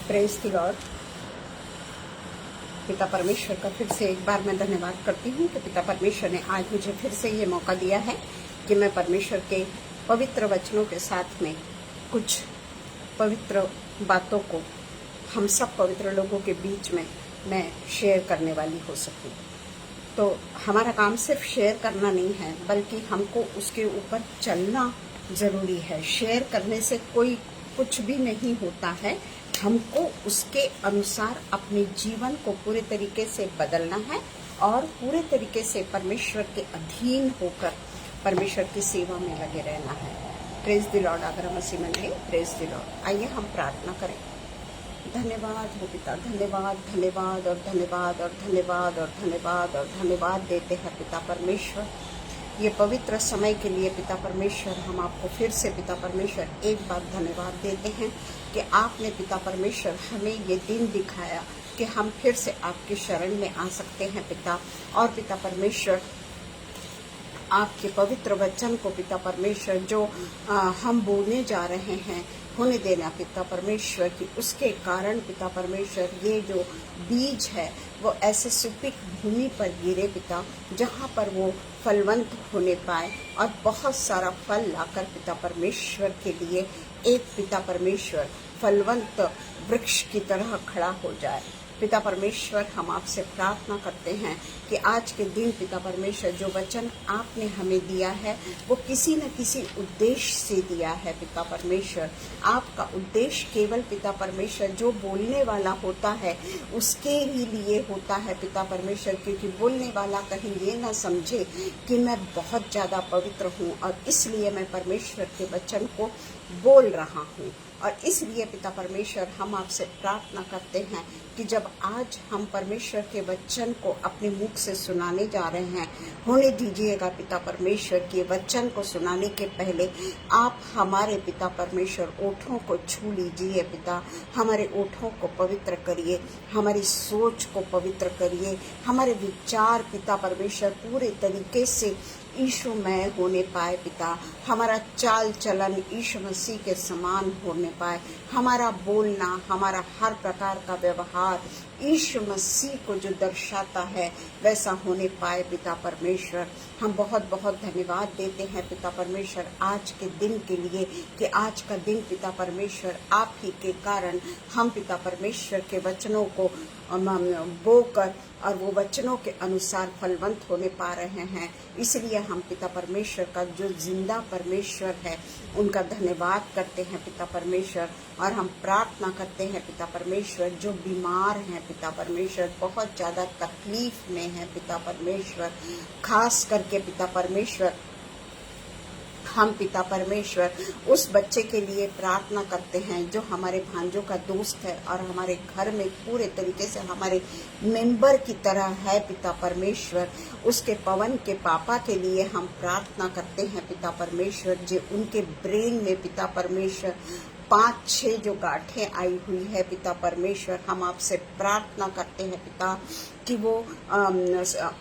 Praise the Lord. पिता परमेश्वर का फिर से एक बार मैं धन्यवाद करती हूँ कि पिता परमेश्वर ने आज मुझे फिर से ये मौका दिया है कि मैं परमेश्वर के पवित्र वचनों के साथ में कुछ पवित्र बातों को हम सब पवित्र लोगों के बीच में मैं शेयर करने वाली हो सकूँ। तो हमारा काम सिर्फ शेयर करना नहीं है, बल्कि हमको उसके ऊपर चलना ज़रूरी है। शेयर करने से कोई कुछ भी नहीं होता है, हमको उसके अनुसार अपने जीवन को पूरे तरीके से बदलना है और पूरे तरीके से परमेश्वर के अधीन होकर परमेश्वर की सेवा में लगे रहना है। Praise the Lord. अगर मसीह मंडली, प्रेज द लॉर्ड। आइए हम प्रार्थना करें। धन्यवाद हो पिता, धन्यवाद, धन्यवाद और धन्यवाद और धन्यवाद और धन्यवाद और धन्यवाद देते हैं पिता परमेश्वर, ये पवित्र समय के लिए। पिता परमेश्वर, हम आपको फिर से पिता परमेश्वर एक बार धन्यवाद देते हैं कि आपने पिता परमेश्वर हमें ये दिन दिखाया कि हम फिर से आपके शरण में आ सकते हैं पिता। और पिता परमेश्वर, आपके पवित्र वचन को पिता परमेश्वर जो हम बोलने जा रहे हैं होने देना पिता परमेश्वर की, उसके कारण पिता परमेश्वर ये जो बीज है वो ऐसे सुपीक भूमि पर गिरे पिता, जहाँ पर वो फलवंत होने पाए और बहुत सारा फल लाकर पिता परमेश्वर के लिए एक पिता परमेश्वर फलवंत वृक्ष की तरह खड़ा हो जाए। पिता परमेश्वर, हम आपसे प्रार्थना करते हैं कि आज के दिन पिता परमेश्वर जो वचन आपने हमें दिया है वो किसी न किसी उद्देश्य से दिया है पिता परमेश्वर। आपका उद्देश्य केवल पिता परमेश्वर जो बोलने वाला होता है उसके ही लिए होता है पिता परमेश्वर, क्योंकि बोलने वाला कहीं ये ना समझे कि मैं बहुत ज़्यादा पवित्र हूँ और इसलिए मैं परमेश्वर के वचन को बोल रहा हूँ। और इसलिए पिता परमेश्वर, हम आपसे प्रार्थना करते हैं कि जब आज हम परमेश्वर के वचन को अपने मुख से सुनाने जा रहे हैं, होने दीजिएगा पिता परमेश्वर के वचन को सुनाने के पहले आप हमारे पिता परमेश्वर ओठों को छू लीजिए पिता। हमारे ओठों को पवित्र करिए, हमारी सोच को पवित्र करिए, हमारे विचार पिता परमेश्वर पूरे तरीके से यीशुमय होने पाए पिता। हमारा चाल चलन यीशु मसीह के समान होने पाए, हमारा बोलना, हमारा हर प्रकार का व्यवहार यीशु मसीह को जो दर्शाता है वैसा होने पाए पिता परमेश्वर। हम बहुत बहुत धन्यवाद देते हैं पिता परमेश्वर आज के दिन के लिए कि आज का दिन पिता परमेश्वर आप ही के कारण हम पिता परमेश्वर के वचनों को बोकर और वो वचनों के अनुसार फलवंत होने पा रहे हैं। इसलिए हम पिता परमेश्वर का जो जिंदा परमेश्वर है उनका धन्यवाद करते हैं पिता परमेश्वर। और हम प्रार्थना करते हैं पिता परमेश्वर, जो बीमार हैं पिता परमेश्वर, बहुत ज़्यादा तकलीफ में है पिता परमेश्वर, खास करके पिता परमेश्वर हम पिता परमेश्वर उस बच्चे के लिए प्रार्थना करते हैं जो हमारे भांजों का दोस्त है और हमारे घर में पूरे तरीके से हमारे मेंबर की तरह है पिता परमेश्वर। उसके पवन के पापा के लिए हम प्रार्थना करते हैं पिता परमेश्वर, जो उनके ब्रेन में पिता परमेश्वर 5-6 जो गांठें आई हुई है पिता परमेश्वर, हम आपसे प्रार्थना करते हैं पिता कि वो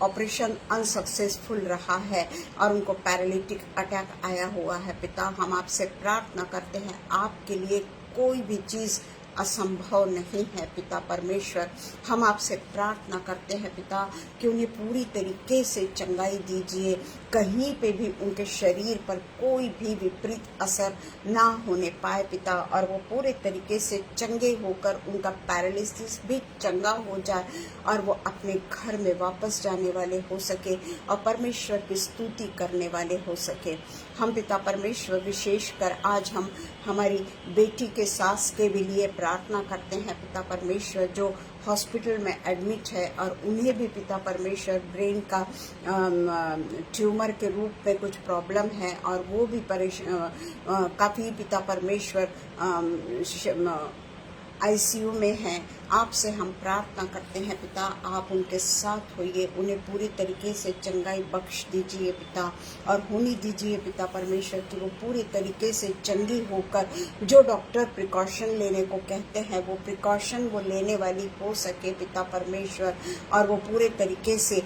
ऑपरेशन अनसक्सेसफुल रहा है और उनको पैरालिटिक अटैक आया हुआ है पिता। हम आपसे प्रार्थना करते हैं, आपके लिए कोई भी चीज़ असंभव नहीं है पिता परमेश्वर। हम आपसे प्रार्थना करते हैं पिता कि उन्हें पूरी तरीके से चंगाई दीजिए, कहीं पे भी उनके शरीर पर कोई भी विपरीत असर ना होने पाए पिता, और वो पूरे तरीके से चंगे होकर उनका पैरालिसिस भी चंगा हो जाए और वो अपने घर में वापस जाने वाले हो सके और परमेश्वर की स्तुति करने वाले हो सके। हम पिता परमेश्वर विशेषकर आज हम हमारी बेटी के सास के भी लिए प्रार्थना करते हैं पिता परमेश्वर, जो हॉस्पिटल में एडमिट है और उन्हें भी पिता परमेश्वर ब्रेन का ट्यूमर के रूप में कुछ प्रॉब्लम है और वो भी काफ़ी पिता परमेश्वर ICU में हैं। आपसे हम प्रार्थना करते हैं पिता, आप उनके साथ होइए, उन्हें पूरी तरीके से चंगाई बख्श दीजिए पिता और होने दीजिए पिता परमेश्वर कि वो पूरी तरीके से चंगी होकर जो डॉक्टर प्रिकॉशन लेने को कहते हैं वो प्रिकॉशन वो लेने वाली हो सके पिता परमेश्वर, और वो पूरे तरीके से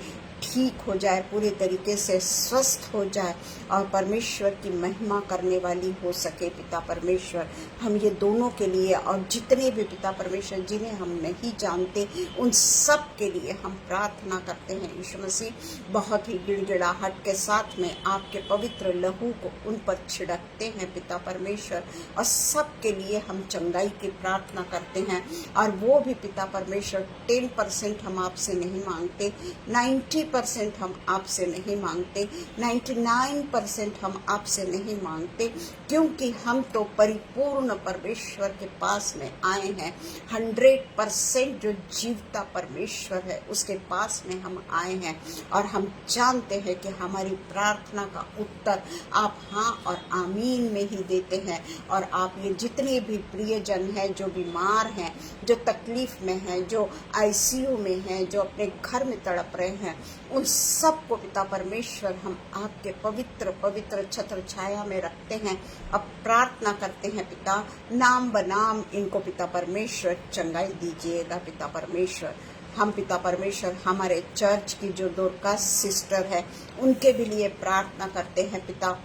ठीक हो जाए, पूरे तरीके से स्वस्थ हो जाए और परमेश्वर की महिमा करने वाली हो सके पिता परमेश्वर। हम ये दोनों के लिए और जितने भी पिता परमेश्वर जिन्हें हम नहीं जानते उन सब के लिए हम प्रार्थना करते हैं यीशु मसीह। बहुत ही गिड़गिड़ाहट के साथ में आपके पवित्र लहू को उन पर छिड़कते हैं पिता परमेश्वर, और सब के लिए हम चंगाई की प्रार्थना करते हैं। और वो भी पिता परमेश्वर 10% हम आपसे नहीं मांगते, 90% हम आपसे नहीं मांगते, 99% हम आपसे नहीं मांगते, क्योंकि हम तो परिपूर्ण परमेश्वर के पास में आए हैं। 100% जो जीवता परमेश्वर है उसके पास में हम आए हैं, और हम जानते हैं कि हमारी प्रार्थना का उत्तर आप हाँ और आमीन में ही देते हैं। और आप ये जितने भी प्रियजन हैं जो बीमार हैं, जो तकलीफ में हैं, जो आईसीयू में हैं, जो अपने घर में तड़प रहे हैं, उन सब को पिता परमेश्वर हम आपके पवित्र पवित्र छत्र छाया में रखते हैं। अब प्रार्थना करते हैं पिता, नाम बनाम इनको पिता परमेश्वर चंगाई दीजिएगा पिता परमेश्वर। हम पिता परमेश्वर हमारे चर्च की जो दोरकास सिस्टर है उनके भी लिए प्रार्थना करते हैं पिता,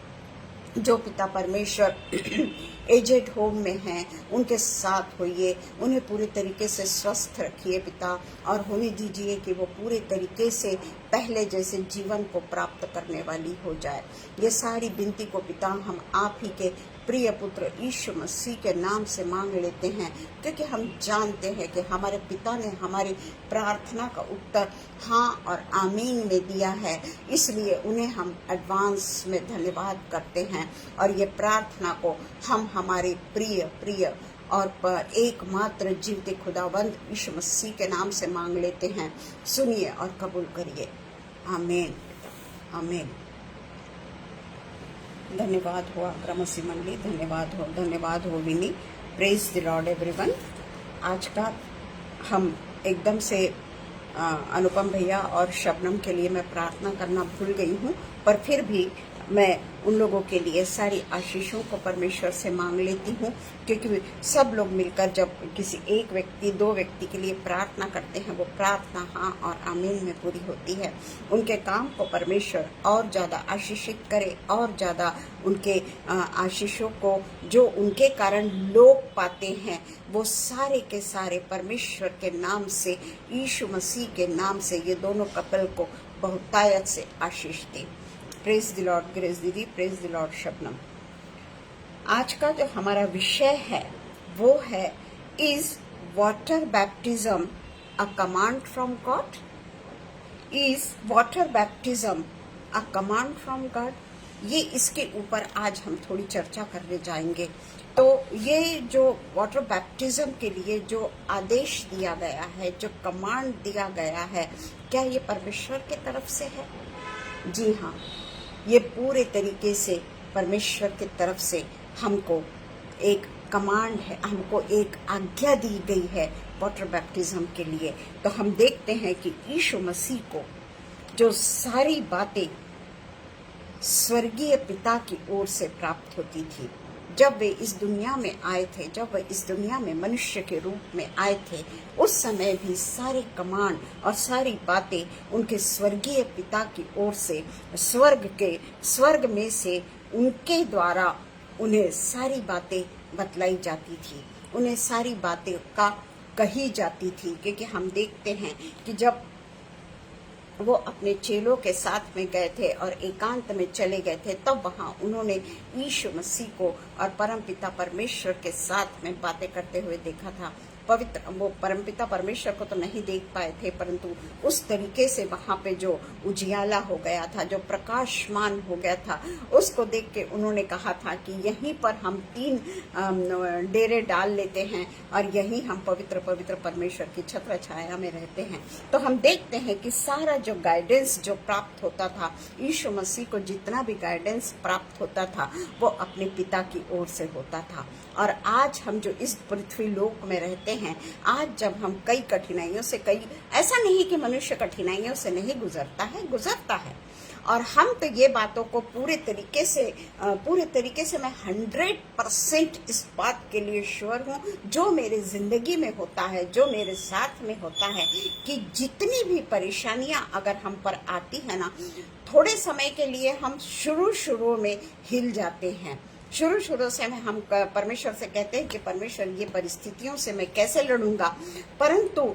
जो पिता परमेश्वर एजेड होम में हैं, उनके साथ होइए, उन्हें पूरे तरीके से स्वस्थ रखिए पिता, और होने दीजिए कि वो पूरे तरीके से पहले जैसे जीवन को प्राप्त करने वाली हो जाए। ये सारी विनती को पिता हम आप ही के प्रिय पुत्र यीशु मसीह के नाम से मांग लेते हैं, क्योंकि हम जानते हैं कि हमारे पिता ने हमारी प्रार्थना का उत्तर हाँ और आमीन में दिया है, इसलिए उन्हें हम एडवांस में धन्यवाद करते हैं। और ये प्रार्थना को हम हमारे प्रिय प्रिय और एकमात्र जीवते खुदावंद यीशु मसीह के नाम से मांग लेते हैं। सुनिए और कबूल करिए। आमीन आमीन। धन्यवाद हो आग्रमसी मंडली, धन्यवाद हो विनी। Praise the Lord everyone. आज का हम एकदम से अनुपम भैया और शबनम के लिए मैं प्रार्थना करना भूल गई हूँ, पर फिर भी मैं उन लोगों के लिए सारी आशीषों को परमेश्वर से मांग लेती हूँ, क्योंकि सब लोग मिलकर जब किसी एक व्यक्ति दो व्यक्ति के लिए प्रार्थना करते हैं वो प्रार्थना हाँ और आमीन में पूरी होती है। उनके काम को परमेश्वर और ज़्यादा आशीषित करे, और ज़्यादा उनके आशीषों को जो उनके कारण लोग पाते हैं वो सारे के सारे परमेश्वर के नाम से, यीशु मसीह के नाम से ये दोनों कपल को बहुतायत से आशीष दें। प्रेज द लॉर्ड ग्रेस दीदी, प्रेज द लॉर्ड शबनम। आज का जो हमारा विषय है वो है, is water baptism a command from God? Is water baptism a command from God? ये इसके ऊपर आज हम थोड़ी चर्चा करने जाएंगे। तो ये जो वाटर बैप्टिज्म के लिए जो आदेश दिया गया है, जो कमांड दिया गया है, क्या ये परमेश्वर की तरफ से है? जी हाँ, ये पूरे तरीके से परमेश्वर की तरफ से हमको एक कमांड है, हमको एक आज्ञा दी गई है वाटर बैप्टिज्म के लिए। तो हम देखते हैं कि यीशु मसीह को जो सारी बातें स्वर्गीय पिता की ओर से प्राप्त होती थी, जब वे इस दुनिया में आए थे, जब वे इस दुनिया में मनुष्य के रूप में आए थे, उस समय भी सारे कमांड और सारी बातें उनके स्वर्गीय पिता की ओर से, स्वर्ग में से उनके द्वारा उन्हें सारी बातें बतलाई जाती थी, उन्हें सारी बातें का कही जाती थी। क्योंकि हम देखते हैं कि जब वो अपने चेलों के साथ में गए थे और एकांत में चले गए थे, तब वहाँ उन्होंने यीशु मसीह को और परमपिता परमेश्वर के साथ में बातें करते हुए देखा था। वो परमपिता परमेश्वर को तो नहीं देख पाए थे, परंतु उस तरीके से वहाँ पे जो उजियाला हो गया था, जो प्रकाशमान हो गया था, उसको देख के उन्होंने कहा था कि यहीं पर हम 3 डेरे डाल लेते हैं और यहीं हम पवित्र पवित्र परमेश्वर की छत्र छाया में रहते हैं। तो हम देखते हैं कि सारा जो गाइडेंस जो प्राप्त होता था, यीशु मसीह को जितना भी गाइडेंस प्राप्त होता था वो अपने पिता की ओर से होता था। और आज हम जो इस पृथ्वी लोक में रहते हैं, आज जब हम कई कठिनाइयों से, ऐसा नहीं कि मनुष्य कठिनाइयों से नहीं गुजरता है, और हम तो ये बातों को पूरे तरीके से मैं 100% इस बात के लिए श्योर हूँ, जो मेरे जिंदगी में होता है, जो मेरे साथ में होता है, कि जितनी भी परेशानियां अगर हम पर आती है ना, थोड़े समय के लिए हम शुरू में हिल जाते हैं। शुरू से हम परमेश्वर से कहते हैं कि परमेश्वर, ये परिस्थितियों से मैं कैसे लड़ूंगा। परंतु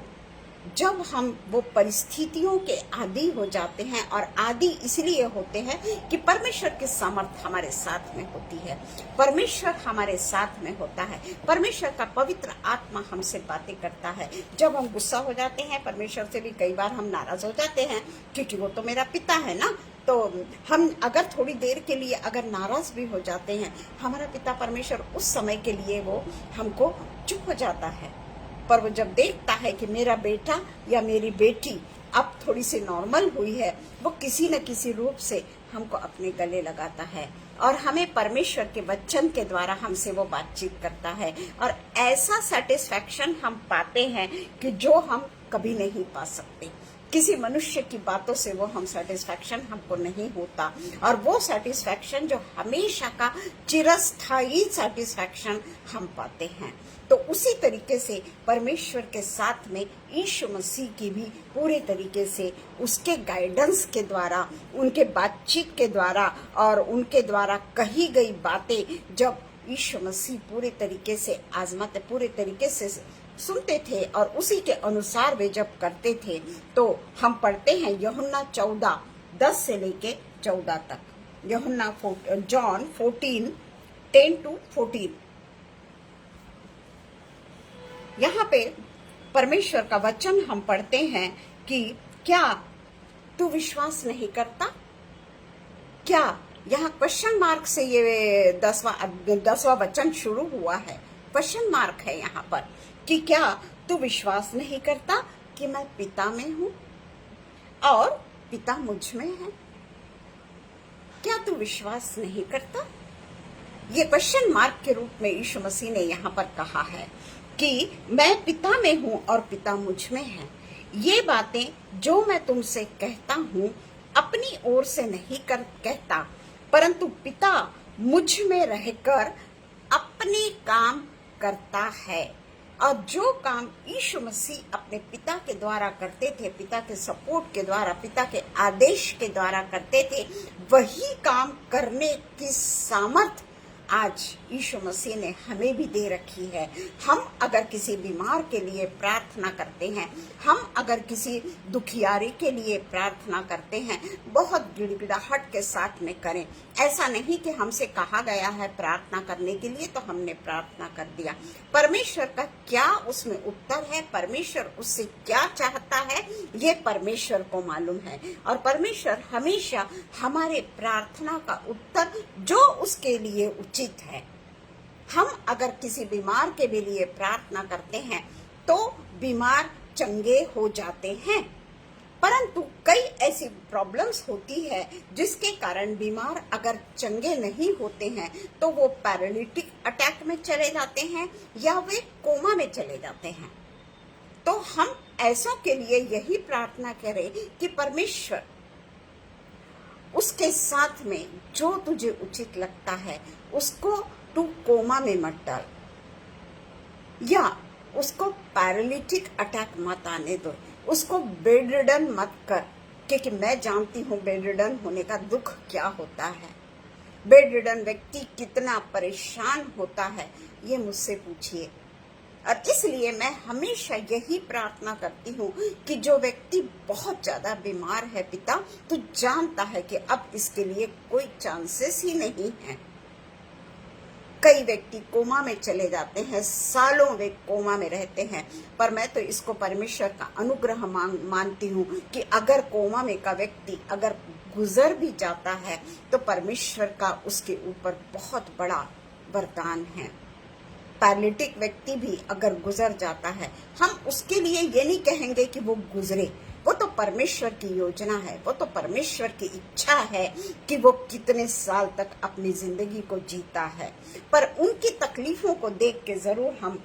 जब हम वो परिस्थितियों के आदी हो जाते हैं, और आदी इसलिए होते हैं कि परमेश्वर की सामर्थ हमारे साथ में होती है, परमेश्वर हमारे साथ में होता है, परमेश्वर का पवित्र आत्मा हमसे बातें करता है। जब हम गुस्सा हो जाते हैं परमेश्वर से, भी कई बार हम नाराज हो जाते हैं, क्योंकि वो तो मेरा पिता है ना। तो हम अगर थोड़ी देर के लिए अगर नाराज भी हो जाते हैं, हमारा पिता परमेश्वर उस समय के लिए वो हमको चुप हो जाता है। पर वो जब देखता है कि मेरा बेटा या मेरी बेटी अब थोड़ी सी नॉर्मल हुई है, वो किसी न किसी रूप से हमको अपने गले लगाता है, और हमें परमेश्वर के वचन के द्वारा हमसे वो बातचीत करता है, और ऐसा सेटिस्फैक्शन हम पाते हैं कि जो हम कभी नहीं पा सकते। किसी मनुष्य की बातों से वो हम सेटिस्फैक्शन हमको नहीं होता, और वो सेटिस्फैक्शन जो हमेशा का चिरस्थायी सेटिस्फैक्शन हम पाते हैं। तो उसी तरीके से परमेश्वर के साथ में यीशु मसीह की भी पूरे तरीके से उसके गाइडेंस के द्वारा, उनके बातचीत के द्वारा और उनके द्वारा कही गई बातें जब यीशु मसीह पूरे तरीके से आजमाते, पूरे तरीके से सुनते थे और उसी के अनुसार वे जब करते थे, तो हम पढ़ते हैं यूहन्ना 14:10 से लेके 14 तक, जॉन 14:10-14। यहाँ पे परमेश्वर का वचन हम पढ़ते हैं कि क्या तू विश्वास नहीं करता? क्या, यहाँ क्वेश्चन मार्क से ये 10वां वचन शुरू हुआ है, क्वेश्चन मार्क है यहाँ पर, कि क्या तू विश्वास नहीं करता कि मैं पिता में हूं और पिता मुझ में है? क्या तू विश्वास नहीं करता? ये क्वेश्चन मार्क के रूप में यीशु मसीह ने यहाँ पर कहा है कि मैं पिता में हूं और पिता मुझ में है। ये बातें जो मैं तुमसे कहता हूं अपनी ओर से नहीं कहता, परंतु पिता मुझ में रहकर अपने काम करता है। और जो काम यीशु मसीह अपने पिता के द्वारा करते थे, पिता के सपोर्ट के द्वारा, पिता के आदेश के द्वारा करते थे, वही काम करने की सामर्थ आज यीशु मसीह ने हमें भी दे रखी है। हम अगर किसी बीमार के लिए प्रार्थना करते हैं, हम अगर किसी दुखियारी के लिए प्रार्थना करते हैं, बहुत गिड़गिड़ाहट के साथ में करें। ऐसा नहीं कि हमसे कहा गया है प्रार्थना करने के लिए तो हमने प्रार्थना कर दिया। परमेश्वर का क्या उसमें उत्तर है, परमेश्वर उससे क्या चाहता है, ये परमेश्वर को मालूम है। और परमेश्वर हमेशा हमारे प्रार्थना का उत्तर जो उसके लिए उचित है, हम अगर किसी बीमार के भी लिए प्रार्थना करते हैं तो बीमार चंगे हो जाते हैं, परंतु कई ऐसी प्रॉब्लम्स होती है जिसके कारण बीमार अगर चंगे नहीं होते हैं तो वो पैरालिटिक अटैक में चले जाते हैं या वे कोमा में चले जाते हैं। तो हम ऐसों के लिए यही प्रार्थना करें कि परमेश्वर उसके साथ में जो तुझे उचित लगता है उसको तू कोमा में मत डाल, या उसको पैरालिटिक अटैक मत आने दो, उसको बेड रिडन मत कर, क्योंकि मैं जानती हूँ बेड रिडन होने का दुख क्या होता है। बेड रिडन व्यक्ति कितना परेशान होता है ये मुझसे पूछिए। और इसलिए मैं हमेशा यही प्रार्थना करती हूँ कि जो व्यक्ति बहुत ज्यादा बीमार है, पिता तू जानता है कि अब इसके लिए कोई चांसेस ही नहीं है। कई व्यक्ति कोमा में चले जाते हैं, सालों वे कोमा में रहते हैं, पर मैं तो इसको परमेश्वर का अनुग्रह मानती हूँ कि अगर कोमा में का व्यक्ति अगर गुजर भी जाता है तो परमेश्वर का उसके ऊपर बहुत बड़ा वरदान है। पैरालिटिक व्यक्ति भी अगर गुजर जाता है, हम उसके लिए ये नहीं कहेंगे कि वो गुजरे, वो तो परमेश्वर की योजना है, वो तो परमेश्वर की इच्छा है कि वो कितने साल तक अपनी जिंदगी को जीता है। पर उनकी तकलीफों को देख के जरूर हम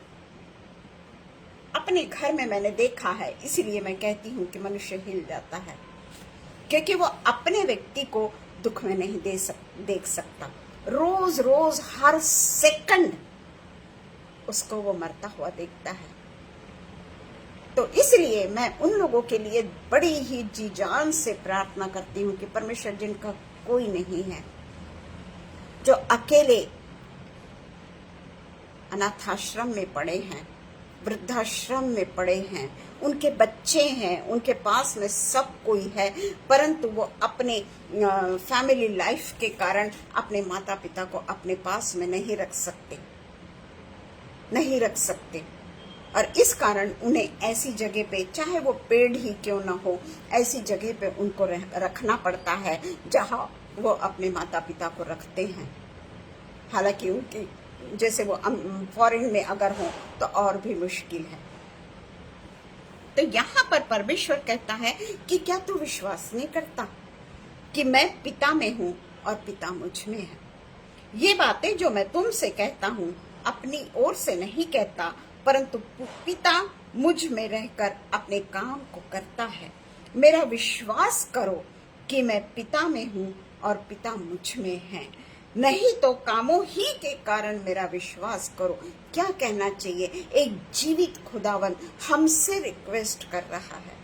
अपने घर में मैंने देखा है, इसीलिए मैं कहती हूँ कि मनुष्य हिल जाता है। क्योंकि वो अपने व्यक्ति को दुख में नहीं देख सकता। रोज रोज हर सेकंड उसको वो मरता हुआ देखता है। तो इसलिए मैं उन लोगों के लिए बड़ी ही जी जान से प्रार्थना करती हूँ कि परमेश्वर, जिनका कोई नहीं है, जो अकेले अनाथाश्रम में पड़े हैं, वृद्धाश्रम में पड़े हैं, उनके बच्चे हैं, उनके पास में सब कोई है, परंतु वो अपने फैमिली लाइफ के कारण अपने माता पिता को अपने पास में नहीं रख सकते। और इस कारण उन्हें ऐसी जगह पे, चाहे वो पेड़ ही क्यों ना हो, ऐसी जगह पे उनको रखना पड़ता है जहां वो अपने माता पिता को रखते हैं। हालांकि उनकी जैसे वो फॉरेन में अगर हो तो और भी मुश्किल है। तो यहाँ पर परमेश्वर कहता है कि क्या तू विश्वास नहीं करता कि मैं पिता में हूँ और पिता मुझ में है। ये बातें जो मैं तुमसे कहता हूँ अपनी ओर से नहीं कहता, परंतु पिता मुझ में रहकर अपने काम को करता है। मेरा विश्वास करो कि मैं पिता में हूँ और पिता मुझ में है, नहीं तो कामों ही के कारण मेरा विश्वास करो। क्या कहना चाहिए? एक जीवित खुदावन हमसे रिक्वेस्ट कर रहा है,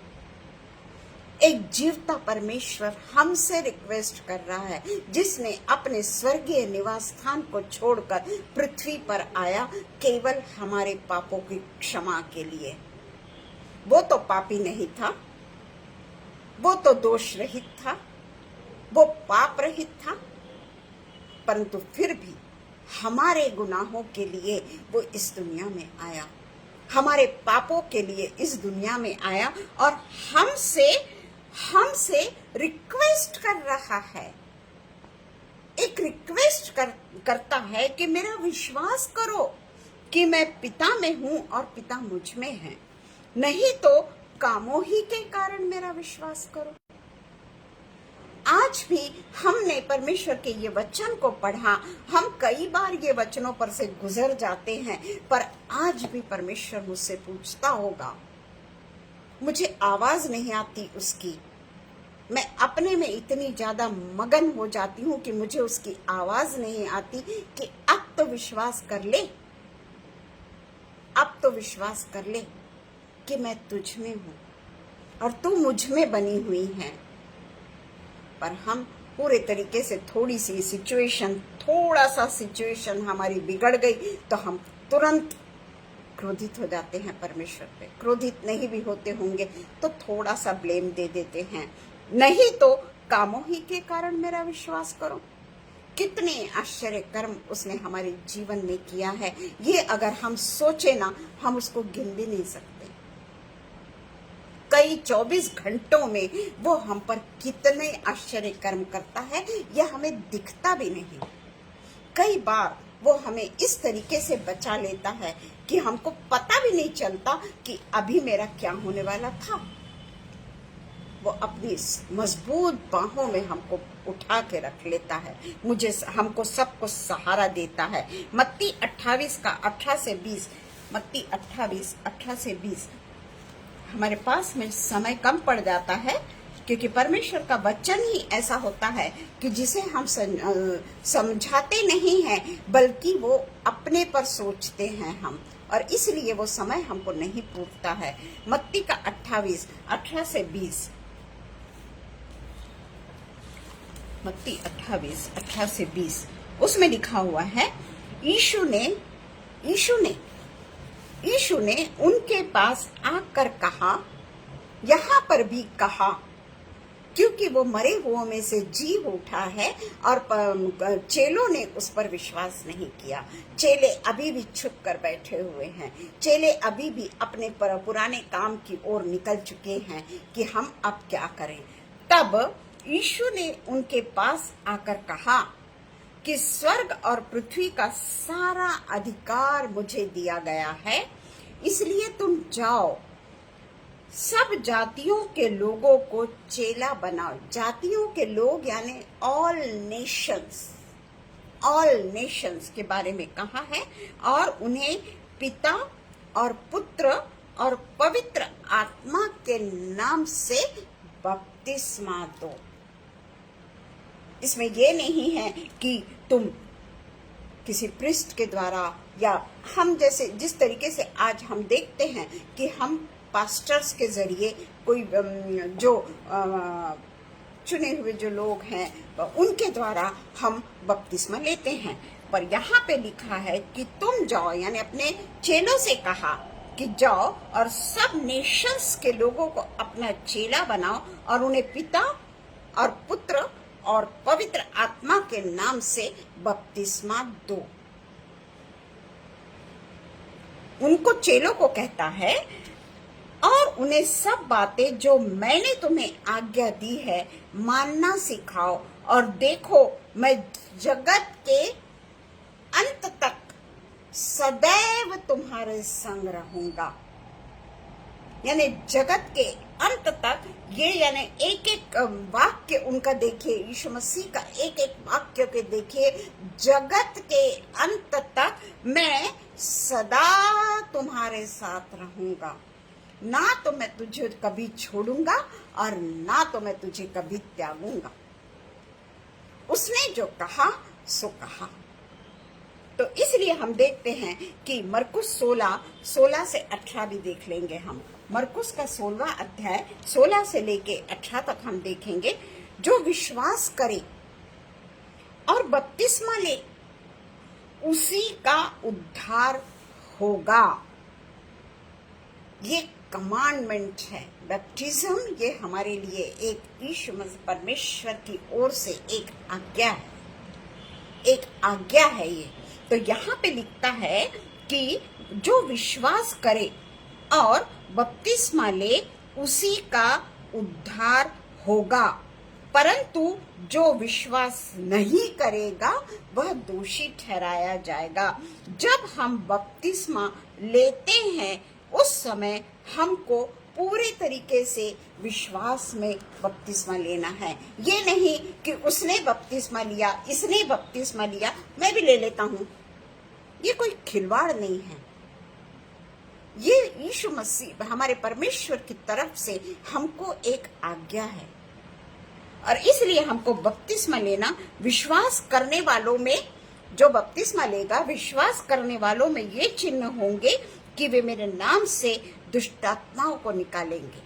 एक जीवता परमेश्वर हमसे रिक्वेस्ट कर रहा है, जिसने अपने स्वर्गीय निवास स्थान को छोड़कर पृथ्वी पर आया केवल हमारे पापों की क्षमा के लिए। वो तो पापी नहीं था, वो तो दोष रहित था, वो पाप रहित था, परंतु फिर भी हमारे गुनाहों के लिए वो इस दुनिया में आया, हमारे पापों के लिए इस दुनिया में आया और हमसे रिक्वेस्ट कर रहा है, एक रिक्वेस्ट करता है कि मेरा विश्वास करो कि मैं पिता में हूं और पिता मुझ में है, नहीं तो कामों ही के कारण मेरा विश्वास करो। आज भी हमने परमेश्वर के ये वचन को पढ़ा, हम कई बार ये वचनों पर से गुजर जाते हैं, पर आज भी परमेश्वर मुझसे पूछता होगा। मुझे आवाज नहीं आती उसकी, मैं अपने में इतनी ज्यादा मगन हो जाती हूँ कि मुझे उसकी आवाज नहीं आती कि अब तो विश्वास कर ले, अब तो विश्वास कर ले कि मैं तुझ में हूँ और तू मुझ में बनी हुई है। पर हम पूरे तरीके से थोड़ा सा सिचुएशन हमारी बिगड़ गई तो हम तुरंत क्रोधित हो जाते हैं परमेश्वर पे। क्रोधित नहीं भी होते होंगे तो थोड़ा सा ब्लेम दे देते हैं, नहीं तो कामों ही के कारण मेरा विश्वास करो। कितने आश्चर्य कर्म उसने हमारे जीवन में किया है, ये अगर हम सोचे ना, हम उसको गिन भी नहीं सकते। कई 24 घंटों में वो हम पर कितने आश्चर्य कर्म करता है, यह हमें दिखता भी नहीं। कई बार वो हमें इस तरीके से बचा लेता है कि हमको पता भी नहीं चलता कि अभी मेरा क्या होने वाला था। वो अपनी मजबूत बाहों में हमको उठा के रख लेता है, हमको सबको सहारा देता है। मत्ती 28 का 18 से 20, मत्ती 28 18 से 20। हमारे पास में समय कम पड़ जाता है क्योंकि परमेश्वर का वचन ही ऐसा होता है कि जिसे हम समझाते नहीं हैं, बल्कि वो अपने पर सोचते हैं हम, और इसलिए वो समय हमको नहीं पूछता है। मत्ती का 28 18 से 20, मत्ती 28 18 से 20, उसमें लिखा हुआ है, यीशु ने उनके पास आकर कहा, यहाँ पर भी कहा, क्योंकि वो मरे हुओं में से जी उठा है और चेलों ने उस पर विश्वास नहीं किया। चेले अभी भी छुप कर बैठे हुए हैं, चेले अभी भी अपने पुराने काम की ओर निकल चुके हैं कि हम अब क्या करें। तब यीशु ने उनके पास आकर कहा कि स्वर्ग और पृथ्वी का सारा अधिकार मुझे दिया गया है, इसलिए तुम जाओ, सब जातियों के लोगों को चेला बनाओ। जातियों के लोग यानी ऑल नेशंस के बारे में कहा है, और उन्हें पिता और पुत्र और पवित्र आत्मा के नाम से बपतिस्मा दो। इसमें ये नहीं है कि तुम किसी प्रिस्ट के द्वारा या हम जैसे जिस तरीके से आज हम देखते हैं कि हम पास्टर्स के जरिए कोई जो चुने हुए जो लोग हैं उनके द्वारा हम बपतिस्मा लेते हैं। पर यहाँ पे लिखा है कि तुम जाओ, यानी अपने चेलों से कहा कि जाओ और सब नेशंस के लोगों को अपना चेला बनाओ और उन्हें पिता और पुत्र और पवित्र आत्मा के नाम से बपतिस्मा दो। उनको चेलों को कहता है और उन्हें सब बातें जो मैंने तुम्हें आज्ञा दी है मानना सिखाओ, और देखो मैं जगत के अंत तक सदैव तुम्हारे संग रहूंगा। यानी जगत के अंत तक, ये यानी एक एक वाक्य उनका देखिए, यीशु मसीह का एक एक वाक्य के देखिए, जगत के अंत तक मैं सदा तुम्हारे साथ रहूंगा, ना तो मैं तुझे कभी छोड़ूंगा और ना तो मैं तुझे कभी त्यागूंगा। उसने जो कहा सो कहा। तो इसलिए हम देखते हैं कि मरकुस 16 से 18 भी देख लेंगे हम। मरकुस का 16वां अध्याय 16 से लेके 18 तक हम देखेंगे। जो विश्वास करे और बपतिस्मा ले उसी का उद्धार होगा। ये कमांडमेंट है। बैप्टिज्म ये हमारे लिए एक यीशु मसीह परमेश्वर की ओर से एक आज्ञा है, एक आज्ञा है ये। तो यहाँ पे लिखता है कि जो विश्वास करे और बपतिस्मा ले उसी का उद्धार होगा, परंतु जो विश्वास नहीं करेगा वह दोषी ठहराया जाएगा। जब हम बपतिस्मा लेते हैं उस समय हमको पूरे तरीके से विश्वास में बपतिस्मा लेना है। ये नहीं कि उसने बपतिस्मा लिया, इसने बपतिस्मा लिया, मैं भी ले लेता हूँ। ये कोई खिलवाड़ नहीं है। ये यीशु मसीह हमारे परमेश्वर की तरफ से हमको एक आज्ञा है, और इसलिए हमको बपतिस्मा लेना, विश्वास करने वालों में, जो बपतिस्मा लेगा विश्वास करने वालों में ये चिन्ह होंगे कि वे मेरे नाम से दुष्टात्माओं को निकालेंगे।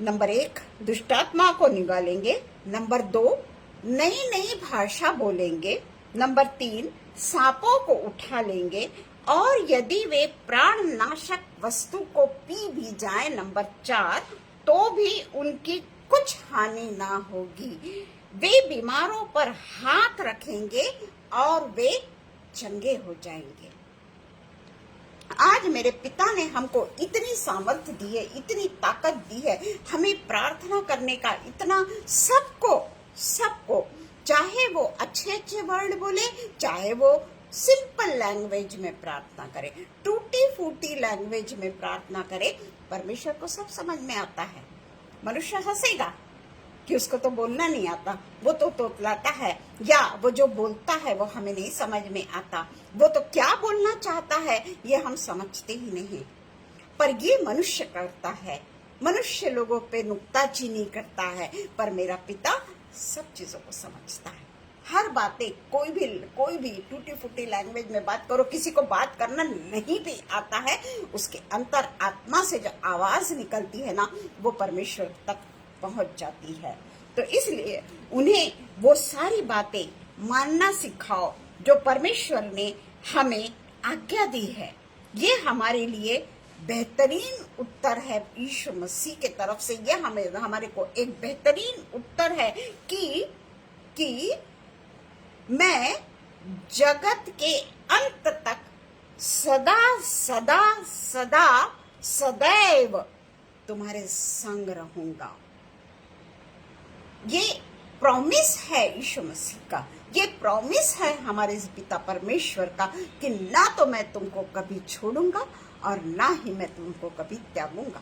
नंबर 1, दुष्टात्मा को निकालेंगे। नंबर 2, नई नई भाषा बोलेंगे। नंबर 3, सांपों को उठा लेंगे, और यदि वे प्राण नाशक वस्तु को पी भी जाए, नंबर 4, तो भी उनकी कुछ हानि ना होगी। वे बीमारों पर हाथ रखेंगे और वे चंगे हो जाएंगे। आज मेरे पिता ने हमको इतनी सामर्थ्य दी है, इतनी ताकत दी है, हमें प्रार्थना करने का इतना, सबको चाहे वो अच्छे अच्छे वर्ड बोले, चाहे वो सिंपल लैंग्वेज में प्रार्थना करे, टूटी फूटी लैंग्वेज में प्रार्थना करे, परमेश्वर को सब समझ में आता है। मनुष्य हंसेगा कि उसको तो बोलना नहीं आता, वो तो तोतलाता है, या वो जो बोलता है वो हमें नहीं समझ में आता, वो तो क्या बोलना चाहता है ये हम समझते ही नहीं। पर ये मनुष्य करता है, मनुष्य लोगों पे नुक्ताचीनी करता है, पर मेरा पिता सब चीजों को समझता है। हर बातें, कोई भी टूटी फूटी लैंग्वेज में बात करो, किसी को बात करना नहीं भी आता है, उसके अंतर आत्मा से जो आवाज निकलती है ना, वो परमेश्वर तक पहुंच जाती है। तो इसलिए उन्हें वो सारी बातें मानना सिखाओ जो परमेश्वर ने हमें आज्ञा दी है। ये हमारे लिए बेहतरीन उत्तर है यीशु मसीह के तरफ से। ये हमारे को एक बेहतरीन उत्तर है कि मैं जगत के अंत तक सदा सदा सदा सदैव तुम्हारे संग रहूंगा। ये प्रॉमिस है यीशु मसीह का, ये प्रॉमिस है हमारे पिता परमेश्वर का कि ना तो मैं तुमको कभी छोड़ूंगा और ना ही मैं तुमको कभी त्यागूंगा।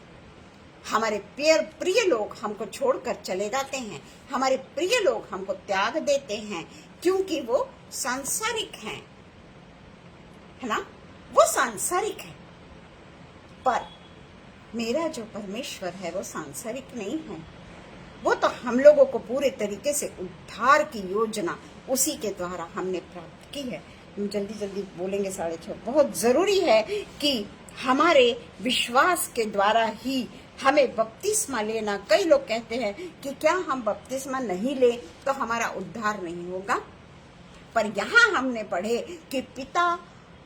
हमारे प्रिय लोग हमको छोड़कर चले जाते हैं, हमारे प्रिय लोग हमको त्याग देते हैं, क्योंकि वो सांसारिक हैं, है ना, वो सांसारिक है। पर मेरा जो परमेश्वर है वो सांसारिक नहीं है, वो तो हम लोगों को पूरे तरीके से उद्धार की योजना उसी के द्वारा हमने प्राप्त की है। हम जल्दी जल्दी बोलेंगे 6:30। बहुत जरूरी है कि हमारे विश्वास के द्वारा ही हमें बपतिस्मा लेना। कई लोग कहते हैं कि क्या हम बपतिस्मा नहीं ले तो हमारा उद्धार नहीं होगा, पर यहाँ हमने पढ़े कि पिता,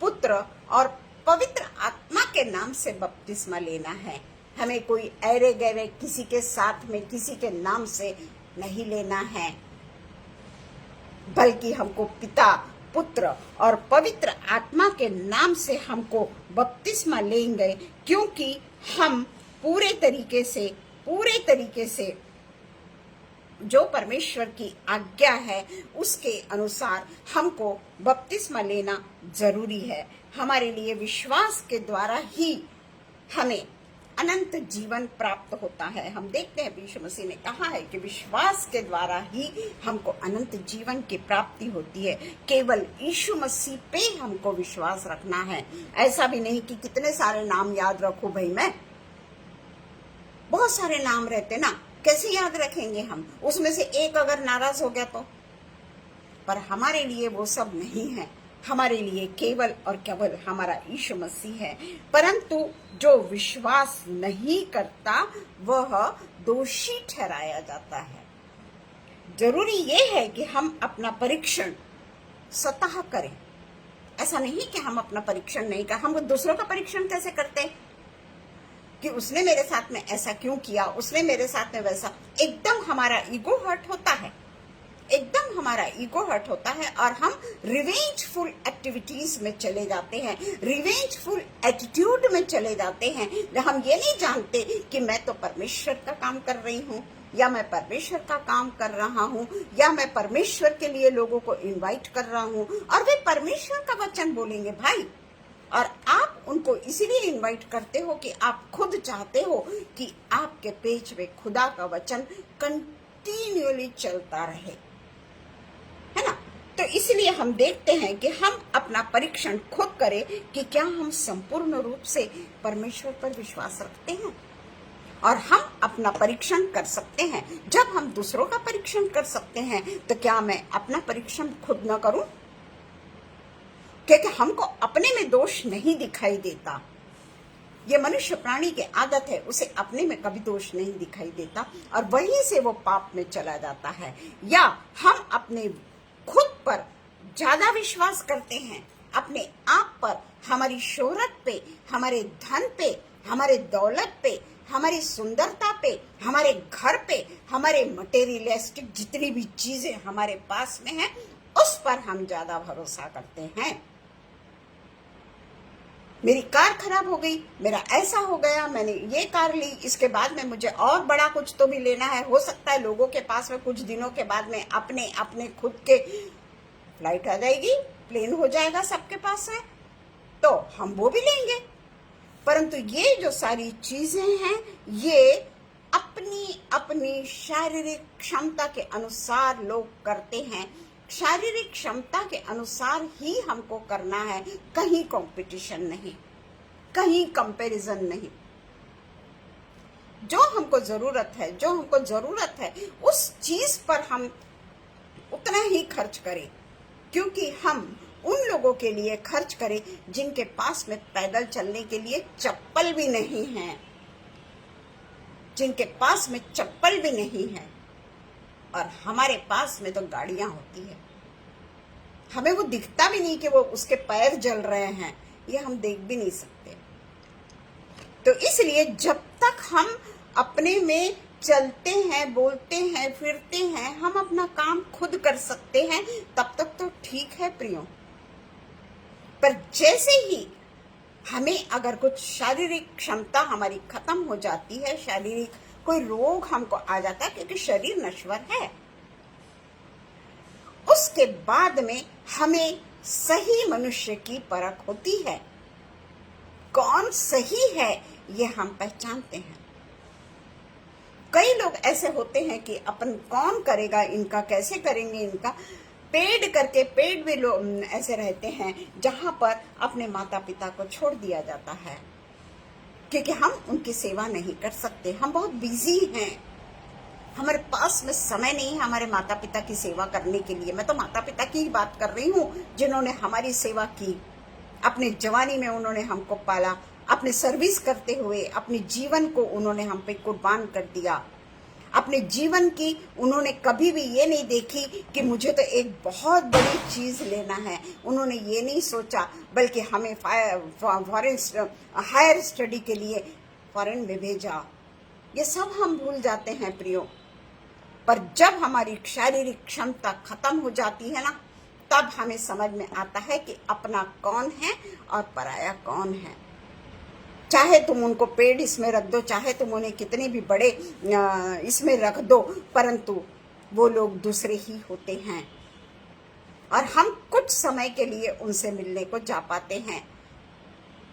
पुत्र और पवित्र आत्मा के नाम से बपतिस्मा लेना है। हमें कोई ऐरे गैरे किसी के साथ में किसी के नाम से नहीं लेना है, बल्कि हमको पिता, पुत्र और पवित्र आत्मा के नाम से हमको बपतिस्मा लेंगे, क्योंकि हम पूरे तरीके से जो परमेश्वर की आज्ञा है उसके अनुसार हमको बपतिस्मा लेना जरूरी है। हमारे लिए विश्वास के द्वारा ही हमें अनंत जीवन प्राप्त होता है। हम देखते हैं यीशु मसीह ने कहा है कि विश्वास के द्वारा ही हमको अनंत जीवन की प्राप्ति होती है। केवल यीशु मसीह पे हमको विश्वास रखना है। ऐसा भी नहीं कि कितने सारे नाम याद रखूं भाई, मैं बहुत सारे नाम रहते ना, कैसे याद रखेंगे हम? उसमें से एक अगर नाराज हो गया तो? पर हमारे लिए वो सब नहीं है। हमारे लिए केवल और केवल हमारा यीशु मसीह है। परंतु जो विश्वास नहीं करता वह दोषी ठहराया जाता है। जरूरी ये है कि हम अपना परीक्षण स्वतः करें। ऐसा नहीं कि हम अपना परीक्षण नहीं कर, हम दूसरों का परीक्षण कैसे करते हैं कि उसने मेरे साथ में ऐसा क्यों किया, उसने मेरे साथ में वैसा। एकदम हमारा ईगो हर्ट होता है, एकदम हमारा ईगो हर्ट होता है और हम रिवेंजफुल एक्टिविटीज में चले जाते हैं, रिवेंजफुल एटीट्यूड में चले जाते हैं। हम ये नहीं जानते कि मैं तो परमेश्वर का काम कर रही हूँ, या मैं परमेश्वर का काम कर रहा हूँ, या मैं परमेश्वर के लिए लोगों को इनवाइट कर रहा हूँ और वे परमेश्वर का वचन बोलेंगे भाई। और आप उनको इसीलिए इनवाइट करते हो कि आप खुद चाहते हो कि आपके पेज में खुदा का वचन कंटिन्यूअली चलता रहे, है ना? तो इसलिए हम देखते हैं कि हम अपना परीक्षण खुद करें कि क्या हम संपूर्ण रूप से परमेश्वर पर विश्वास रखते हैं। और हम अपना परीक्षण कर सकते हैं। जब हम दूसरों का परीक्षण कर सकते हैं तो क्या मैं अपना परीक्षण खुद न करूं? क्योंकि हमको अपने में दोष नहीं दिखाई देता। ये मनुष्य प्राणी की आदत है, उसे अपने में कभी दोष नहीं दिखाई देता और वहीं से वो पाप में चला जाता है। या हम अपने खुद पर ज्यादा विश्वास करते हैं, अपने आप पर, हमारी शोहरत पे, हमारे धन पे, हमारे दौलत पे, हमारी सुंदरता पे, हमारे घर पे, हमारे मटेरियलिस्टिक जितनी भी चीजें हमारे पास में हैं उस पर हम ज्यादा भरोसा करते हैं। मेरी कार खराब हो गई, मेरा ऐसा हो गया, मैंने ये कार ली, इसके बाद में मुझे और बड़ा कुछ तो भी लेना है। हो सकता है लोगों के पास में कुछ दिनों के बाद में अपने खुद के फ्लाइट आ जाएगी, प्लेन हो जाएगा सबके पास है, तो हम वो भी लेंगे। परंतु ये जो सारी चीजें हैं ये अपनी अपनी शारीरिक क्षमता के अनुसार लोग करते हैं। शारीरिक क्षमता के अनुसार ही हमको करना है, कहीं कंपटीशन नहीं, कहीं कंपैरिजन नहीं। जो हमको जरूरत है उस चीज पर हम उतना ही खर्च करें, क्योंकि हम उन लोगों के लिए खर्च करें जिनके पास में पैदल चलने के लिए चप्पल भी नहीं है, जिनके पास में चप्पल भी नहीं है। और हमारे पास में तो गाड़ियां होती है, हमें वो दिखता भी नहीं कि वो उसके पैर जल रहे हैं, ये हम देख भी नहीं सकते। तो इसलिए जब तक हम अपने में चलते हैं, बोलते हैं, फिरते हैं, हम अपना काम खुद कर सकते हैं, तब तक तो ठीक है प्रियो। पर जैसे ही हमें अगर कुछ शारीरिक क्षमता हमारी खत्म हो जाती है, शारीरिक कोई रोग हमको आ जाता है, क्योंकि शरीर नश्वर है, उसके बाद में हमें सही मनुष्य की परख होती है। कौन सही है ये हम पहचानते हैं। कई लोग ऐसे होते हैं कि अपन कौन करेगा इनका, कैसे करेंगे इनका, पेड भी लोग ऐसे रहते हैं जहां पर अपने माता पिता को छोड़ दिया जाता है। क्योंकि हम उनकी सेवा नहीं कर सकते, हम बहुत बिजी हैं, हमारे पास में समय नहीं है हमारे माता पिता की सेवा करने के लिए। मैं तो माता पिता की ही बात कर रही हूँ जिन्होंने हमारी सेवा की, अपने जवानी में उन्होंने हमको पाला, अपने सर्विस करते हुए अपने जीवन को उन्होंने हम पे कुर्बान कर दिया। अपने जीवन की उन्होंने कभी भी ये नहीं देखी कि मुझे तो एक बहुत बड़ी चीज लेना है, उन्होंने ये नहीं सोचा, बल्कि हमें हायर स्टडी के लिए फॉरेन में भेजा। ये सब हम भूल जाते हैं प्रियो, पर जब हमारी शारीरिक क्षमता खत्म हो जाती है ना, तब हमें समझ में आता है कि अपना कौन है और पराया कौन है। चाहे तुम उनको पेड़ इसमें रख दो, चाहे तुम उन्हें कितने भी बड़े इसमें रख दो, परंतु वो लोग दूसरे ही होते हैं और हम कुछ समय के लिए उनसे मिलने को जा पाते हैं।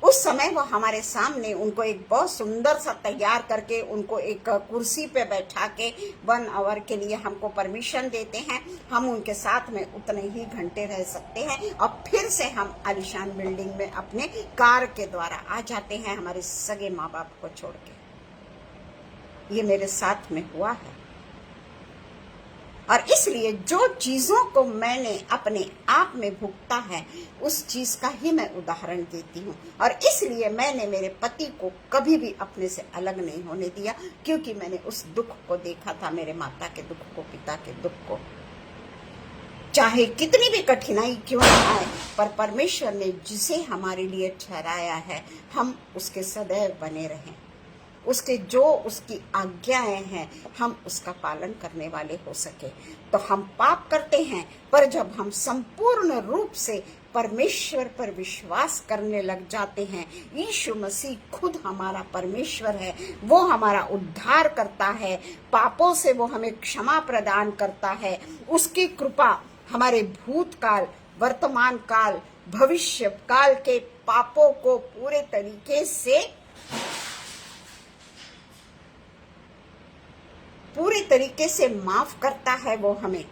उस समय वो हमारे सामने, उनको एक बहुत सुंदर सा तैयार करके उनको एक कुर्सी पे बैठा के 1 आवर के लिए हमको परमिशन देते हैं। हम उनके साथ में उतने ही घंटे रह सकते हैं और फिर से हम आलीशान बिल्डिंग में अपने कार के द्वारा आ जाते हैं हमारे सगे माँ बाप को छोड़ के। ये मेरे साथ में हुआ है और इसलिए जो चीजों को मैंने अपने आप में भुगता है उस चीज का ही मैं उदाहरण देती हूँ। और इसलिए मैंने मेरे पति को कभी भी अपने से अलग नहीं होने दिया, क्योंकि मैंने उस दुख को देखा था, मेरे माता के दुख को, पिता के दुख को। चाहे कितनी भी कठिनाई क्यों न आए, पर परमेश्वर ने जिसे हमारे लिए ठहराया है हम उसके सदैव बने रहें, उसके जो उसकी आज्ञाएं हैं हम उसका पालन करने वाले हो सके। तो हम पाप करते हैं, पर जब हम संपूर्ण रूप से परमेश्वर पर विश्वास करने लग जाते हैं, यीशु मसीह खुद हमारा परमेश्वर है, वो हमारा उद्धार करता है, पापों से वो हमें क्षमा प्रदान करता है। उसकी कृपा हमारे भूतकाल, वर्तमान काल, भविष्य काल के पापों को पूरे तरीके से माफ करता है। वो हमें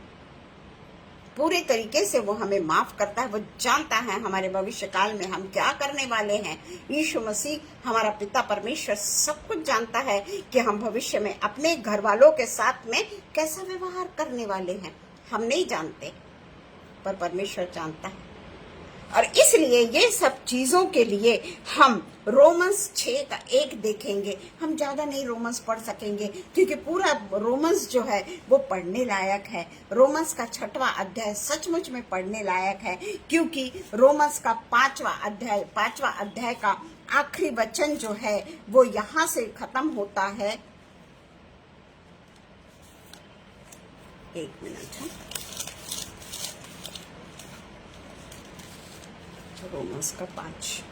पूरे तरीके से वो हमें माफ करता है। वो जानता है हमारे भविष्य काल में हम क्या करने वाले हैं। यीशु मसीह हमारा पिता परमेश्वर सब कुछ जानता है कि हम भविष्य में अपने घर वालों के साथ में कैसा व्यवहार करने वाले हैं। हम नहीं जानते, पर परमेश्वर जानता है। और इसलिए ये सब चीजों के लिए हम रोमन्स 6:1 देखेंगे। हम ज्यादा नहीं रोमन्स पढ़ सकेंगे, क्योंकि पूरा रोमन्स जो है वो पढ़ने लायक है। रोमन्स का 6वां अध्याय सचमुच में पढ़ने लायक है, क्योंकि रोमन्स का 5वां अध्याय का आखिरी वचन जो है वो यहाँ से खत्म होता है। एक मिनट है, रोमन्स का 5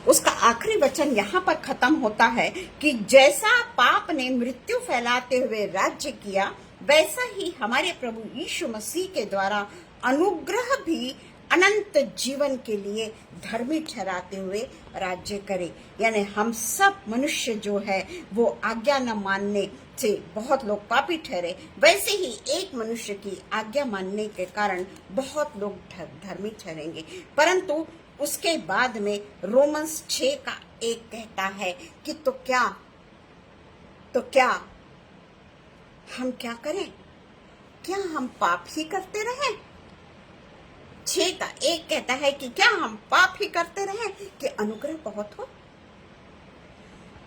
उसका आखिरी वचन यहाँ पर खत्म होता है कि जैसा पाप ने मृत्यु फैलाते हुए राज्य किया, वैसा ही हमारे प्रभु यीशु मसीह के द्वारा अनुग्रह भी अनंत जीवन के लिए धर्मी ठहराते हुए राज्य करे। यानी हम सब मनुष्य जो है वो आज्ञा न मानने से बहुत लोग पापी ठहरे, वैसे ही एक मनुष्य की आज्ञा मानने के कारण बहुत लोग धर्मी ठहरेंगे। परंतु उसके बाद में रोमन्स 6:1 कहता है कि तो क्या हम क्या करें? क्या हम पाप ही करते रहें? 6:1 कहता है कि क्या हम पाप ही करते रहें कि अनुग्रह बहुत हो?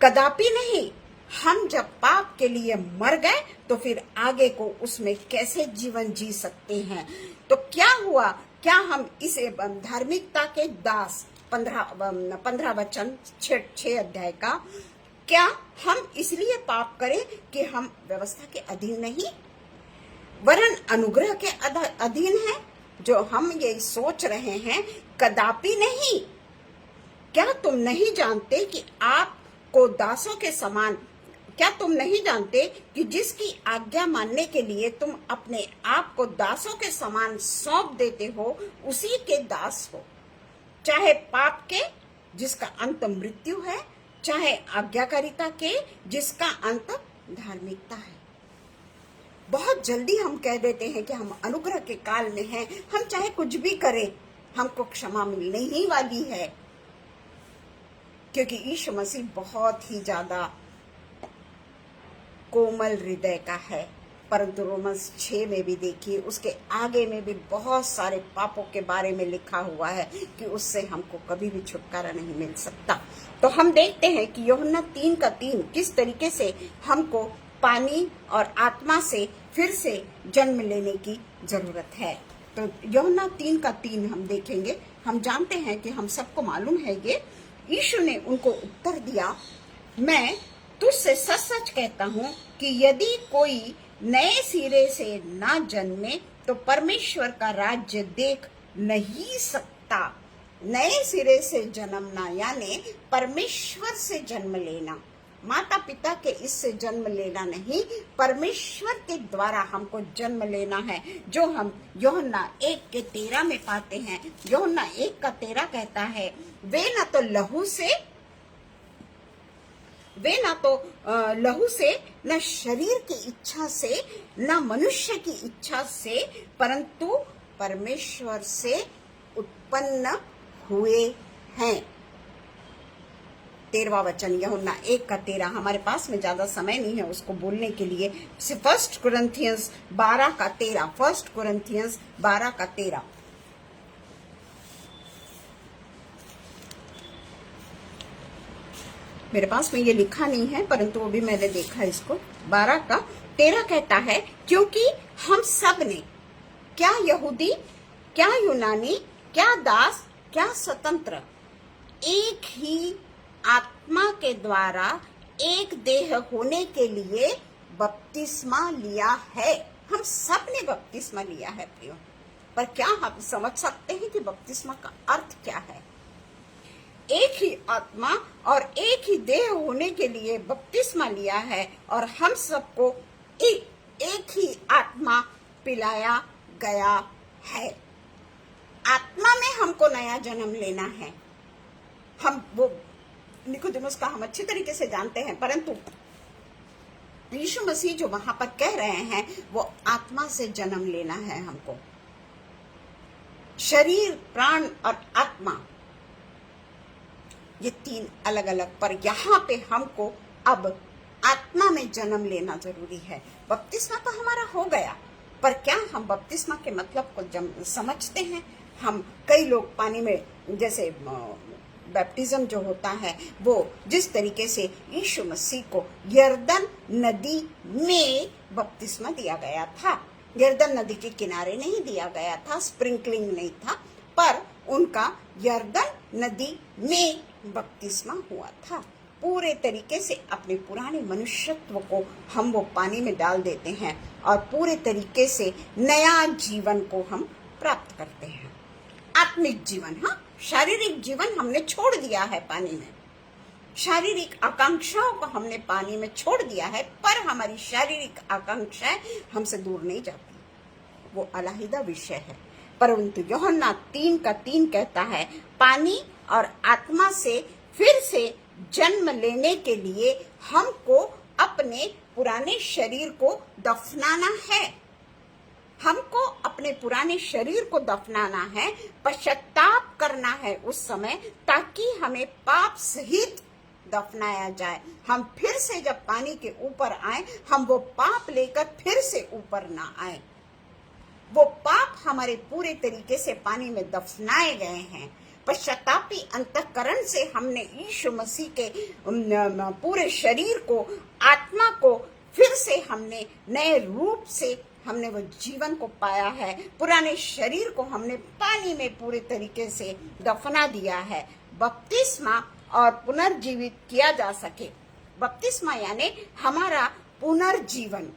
कदापि नहीं। हम जब पाप के लिए मर गए तो फिर आगे को उसमें कैसे जीवन जी सकते हैं? तो क्या हुआ? क्या हम इसे धार्मिकता के दास 15 वचन 6 अध्याय का, क्या हम इसलिए पाप करें कि हम व्यवस्था के अधीन नहीं वरन अनुग्रह के अधीन हैं? जो हम ये सोच रहे हैं, कदापि नहीं। क्या तुम नहीं जानते कि आपको दासों के समान, क्या तुम नहीं जानते कि जिसकी आज्ञा मानने के लिए तुम अपने आप को दासों के समान सौंप देते हो, उसी के दास हो, चाहे पाप के जिसका अंत मृत्यु है, चाहे आज्ञाकारिता के जिसका अंत धार्मिकता है। बहुत जल्दी हम कह देते हैं कि हम अनुग्रह के काल में हैं, हम चाहे कुछ भी करें हमको क्षमा मिलने ही वाली है। क्योंकि यीशु मसीह बहुत ही ज्यादा कोमल हृदय का है। परंतु रोमन्स 6 में भी देखिए, उसके आगे में भी बहुत सारे पापों के बारे में लिखा हुआ है कि उससे हमको कभी भी छुटकारा नहीं मिल सकता। तो हम देखते हैं कि यूहन्ना 3:3 किस तरीके से हमको पानी और आत्मा से फिर से जन्म लेने की जरूरत है। तो यूहन्ना 3:3 हम देखेंगे। हम जानते हैं कि हम सबको मालूम है ये। यीशु ने उनको उत्तर दिया, मैं तुझसे सच सच कहता हूँ कि यदि कोई नए सिरे से ना जन्मे तो परमेश्वर का राज्य देख नहीं सकता। नए सिरे से जन्मना यानी परमेश्वर से जन्म लेना, माता पिता के इससे जन्म लेना नहीं, परमेश्वर के द्वारा हमको जन्म लेना है, जो हम यूहन्ना 1:13 में पाते हैं। यूहन्ना 1:13 कहता है, वे ना तो लहू से न शरीर की इच्छा से न मनुष्य की इच्छा से परंतु परमेश्वर से उत्पन्न हुए हैं। 13वां वचन यूहन्ना 1:13। हमारे पास में ज्यादा समय नहीं है उसको बोलने के लिए। 1 कुरिन्थियंस 12:13। 1 कुरिन्थियंस 12:13। मेरे पास में ये लिखा नहीं है, परंतु वो भी मैंने देखा इसको। 12:13 कहता है, क्योंकि हम सब ने, क्या यहूदी, क्या यूनानी, क्या दास, क्या स्वतंत्र, एक ही आत्मा के द्वारा एक देह होने के लिए बपतिस्मा लिया है। हम सब ने बपतिस्मा लिया है प्रियो। पर क्या हम समझ सकते हैं कि बपतिस्मा का अर्थ क्या है? एक ही आत्मा और एक ही देह होने के लिए बपतिस्मा लिया है और हम सबको एक ही आत्मा पिलाया गया है। आत्मा में हमको नया जन्म लेना है। हम वो निकोदेमुस का हम अच्छी तरीके से जानते हैं, परंतु यीशु मसीह जो वहां पर कह रहे हैं वो आत्मा से जन्म लेना है हमको। शरीर, प्राण और आत्मा, ये 3 अलग अलग, पर यहाँ पे हमको अब आत्मा में जन्म लेना जरूरी है। बपतिस्मा तो हमारा हो गया, पर क्या हम बपतिस्मा के मतलब को समझते हैं? हम कई लोग पानी में, जैसे बैप्टिज्म जो होता है वो जिस तरीके से यीशु मसीह को यरदन नदी में बपतिस्मा दिया गया था, यरदन नदी के किनारे नहीं दिया गया था, स्प्रिंकलिंग नहीं था, पर उनका यरदन नदी में बपतिस्मा हुआ था। पूरे तरीके से अपने पुराने मनुष्यत्व को हम वो पानी में डाल देते हैं और पूरे तरीके से नया जीवन को हम प्राप्त करते हैं। आत्मिक जीवन, हाँ, शारीरिक जीवन हमने छोड़ दिया है पानी में, शारीरिक आकांक्षाओं को हमने पानी में छोड़ दिया है, पर हमारी शारीरिक आकांक्षाएं हमसे दूर नहीं जाती, वो अलग विषय है। परंतु यूहन्ना 3:3 कहता है, पानी और आत्मा से फिर से जन्म लेने के लिए हमको अपने पुराने शरीर को दफनाना है। हमको अपने पुराने शरीर को दफनाना है, पश्चाताप करना है उस समय, ताकि हमें पाप सहित दफनाया जाए। हम फिर से जब पानी के ऊपर आए, हम वो पाप लेकर फिर से ऊपर ना आए। वो पाप हमारे पूरे तरीके से पानी में दफनाए गए हैं। पश्चातापी अंतःकरण से हमने यीशु मसीह के पूरे शरीर को, आत्मा को फिर से हमने नए रूप से हमने वो जीवन को पाया है। पुराने शरीर को हमने पानी में पूरे तरीके से दफना दिया है। बपतिस्मा और पुनर्जीवित किया जा सके। बपतिस्मा यानी हमारा पुनर्जीवन,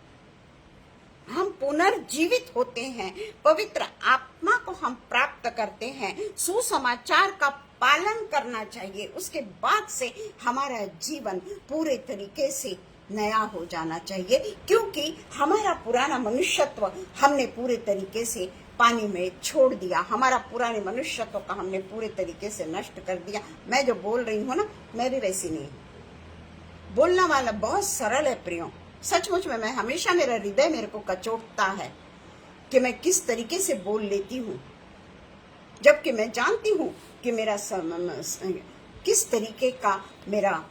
हम पुनर्जीवित होते हैं, पवित्र आत्मा को हम प्राप्त करते हैं। सुसमाचार का पालन करना चाहिए, उसके बाद से हमारा जीवन पूरे तरीके से नया हो जाना चाहिए, क्योंकि हमारा पुराना मनुष्यत्व हमने पूरे तरीके से पानी में छोड़ दिया। हमारा पुराने मनुष्यत्व का हमने पूरे तरीके से नष्ट कर दिया। मैं जो बोल रही हूँ ना, मैं भी वैसी नहीं हूँ। बोलना वाला बहुत सरल है प्रियो, सचमुच में। मैं हमेशा, मेरा हृदय मेरे को कचोटता है कि मैं किस तरीके से बोल लेती हूँ, जबकि मैं जानती हूँ कि मेरा किस तरीके का मेरा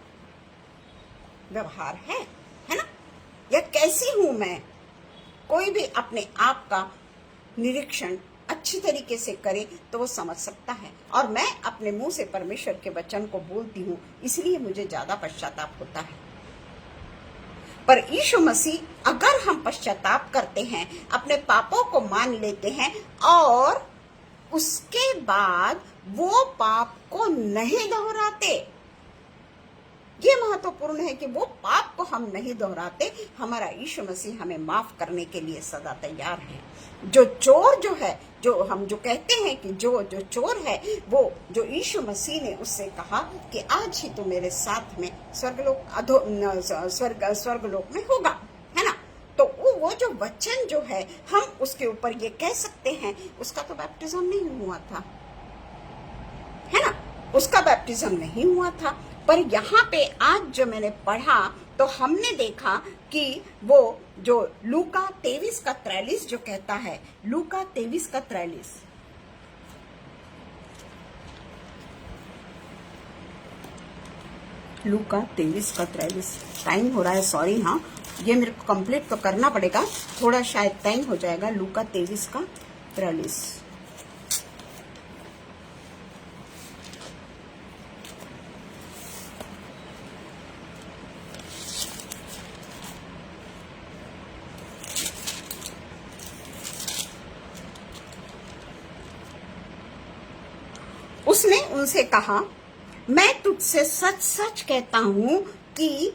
व्यवहार है ना, या कैसी हूं मैं। कोई भी अपने आप का निरीक्षण अच्छी तरीके से करे तो वो समझ सकता है। और मैं अपने मुंह से परमेश्वर के वचन को बोलती हूँ, इसलिए मुझे ज्यादा पश्चाताप होता है। पर यीशु मसीह, अगर हम पश्चाताप करते हैं, अपने पापों को मान लेते हैं और उसके बाद वो पाप को नहीं दोहराते, ये महत्वपूर्ण है कि वो पाप को हम नहीं दोहराते। हमारा यीशु मसीह हमें माफ करने के लिए सदा तैयार है। जो चोर जो है, जो हम जो कहते हैं कि जो चोर है, वो जो यीशु मसीह ने उससे कहा कि आज ही तो मेरे साथ में स्वर्गलोक में होगा, है ना। तो वो जो वचन जो है, हम उसके ऊपर ये कह सकते हैं, उसका तो बैप्टिज्म नहीं हुआ था, है ना, उसका बैप्टिज्म नहीं हुआ था। पर यहाँ पे आज जो मैंने पढ़ा तो हमने देखा कि वो जो लूका 23:43 जो कहता है, लूका 23:43, लूका 23:43, टाइम हो रहा है, सॉरी, हाँ, ये मेरे को कंप्लीट तो करना पड़ेगा, थोड़ा शायद टाइम हो जाएगा। लूका 23:43, उसने उनसे कहा, मैं तुझसे सच सच कहता हूं कि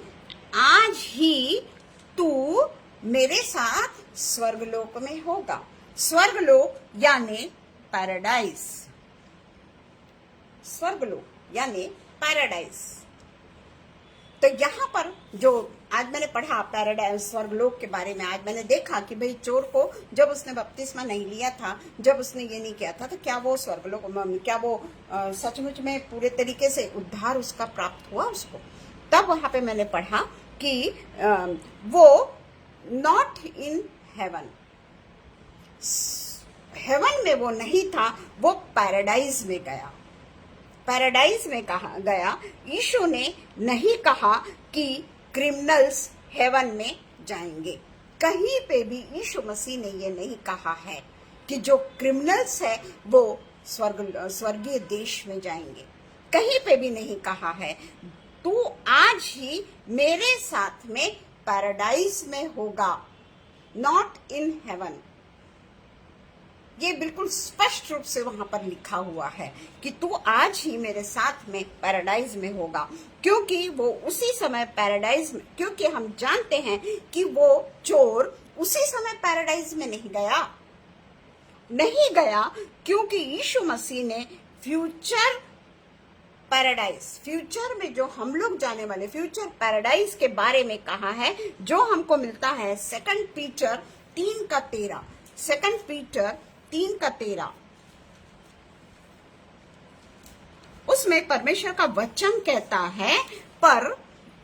आज ही तू मेरे साथ स्वर्गलोक में होगा। स्वर्गलोक यानी पैराडाइज, स्वर्गलोक यानी पैराडाइज। तो यहाँ पर जो आज मैंने पढ़ा पैराडाइज, स्वर्गलोक के बारे में, आज मैंने देखा कि भाई चोर को जब उसने बपतिस्मा नहीं लिया था, जब उसने ये नहीं किया था, तो क्या वो स्वर्गलोक, क्या वो सचमुच में पूरे तरीके से उद्धार उसका प्राप्त हुआ उसको। तब वहां पे मैंने पढ़ा कि वो नॉट इन हेवन, हेवन में वो नहीं था, वो पैराडाइज में गया। पैराडाइज में कहा गया। यीशु ने नहीं कहा कि क्रिमिनल्स हेवन में जाएंगे। कहीं पे भी यीशु मसीह ने ये नहीं कहा है कि जो क्रिमिनल्स है वो स्वर्गीय देश में जाएंगे। कहीं पे भी नहीं कहा है। तू आज ही मेरे साथ में पैराडाइज में होगा, नॉट इन हेवन। ये बिल्कुल स्पष्ट रूप से वहां पर लिखा हुआ है कि तू आज ही मेरे साथ में पैराडाइज में होगा। क्योंकि वो उसी समय पैराडाइज में, क्योंकि हम जानते हैं कि वो चोर उसी समय पैराडाइज में नहीं गया, क्योंकि यीशु मसीह ने फ्यूचर पैराडाइज, फ्यूचर में जो हम लोग जाने वाले फ्यूचर पैराडाइज के बारे में कहा है, जो हमको मिलता है 2 पीटर 3:13, 2 पीटर 3:13। उसमें परमेश्वर का वचन कहता है, पर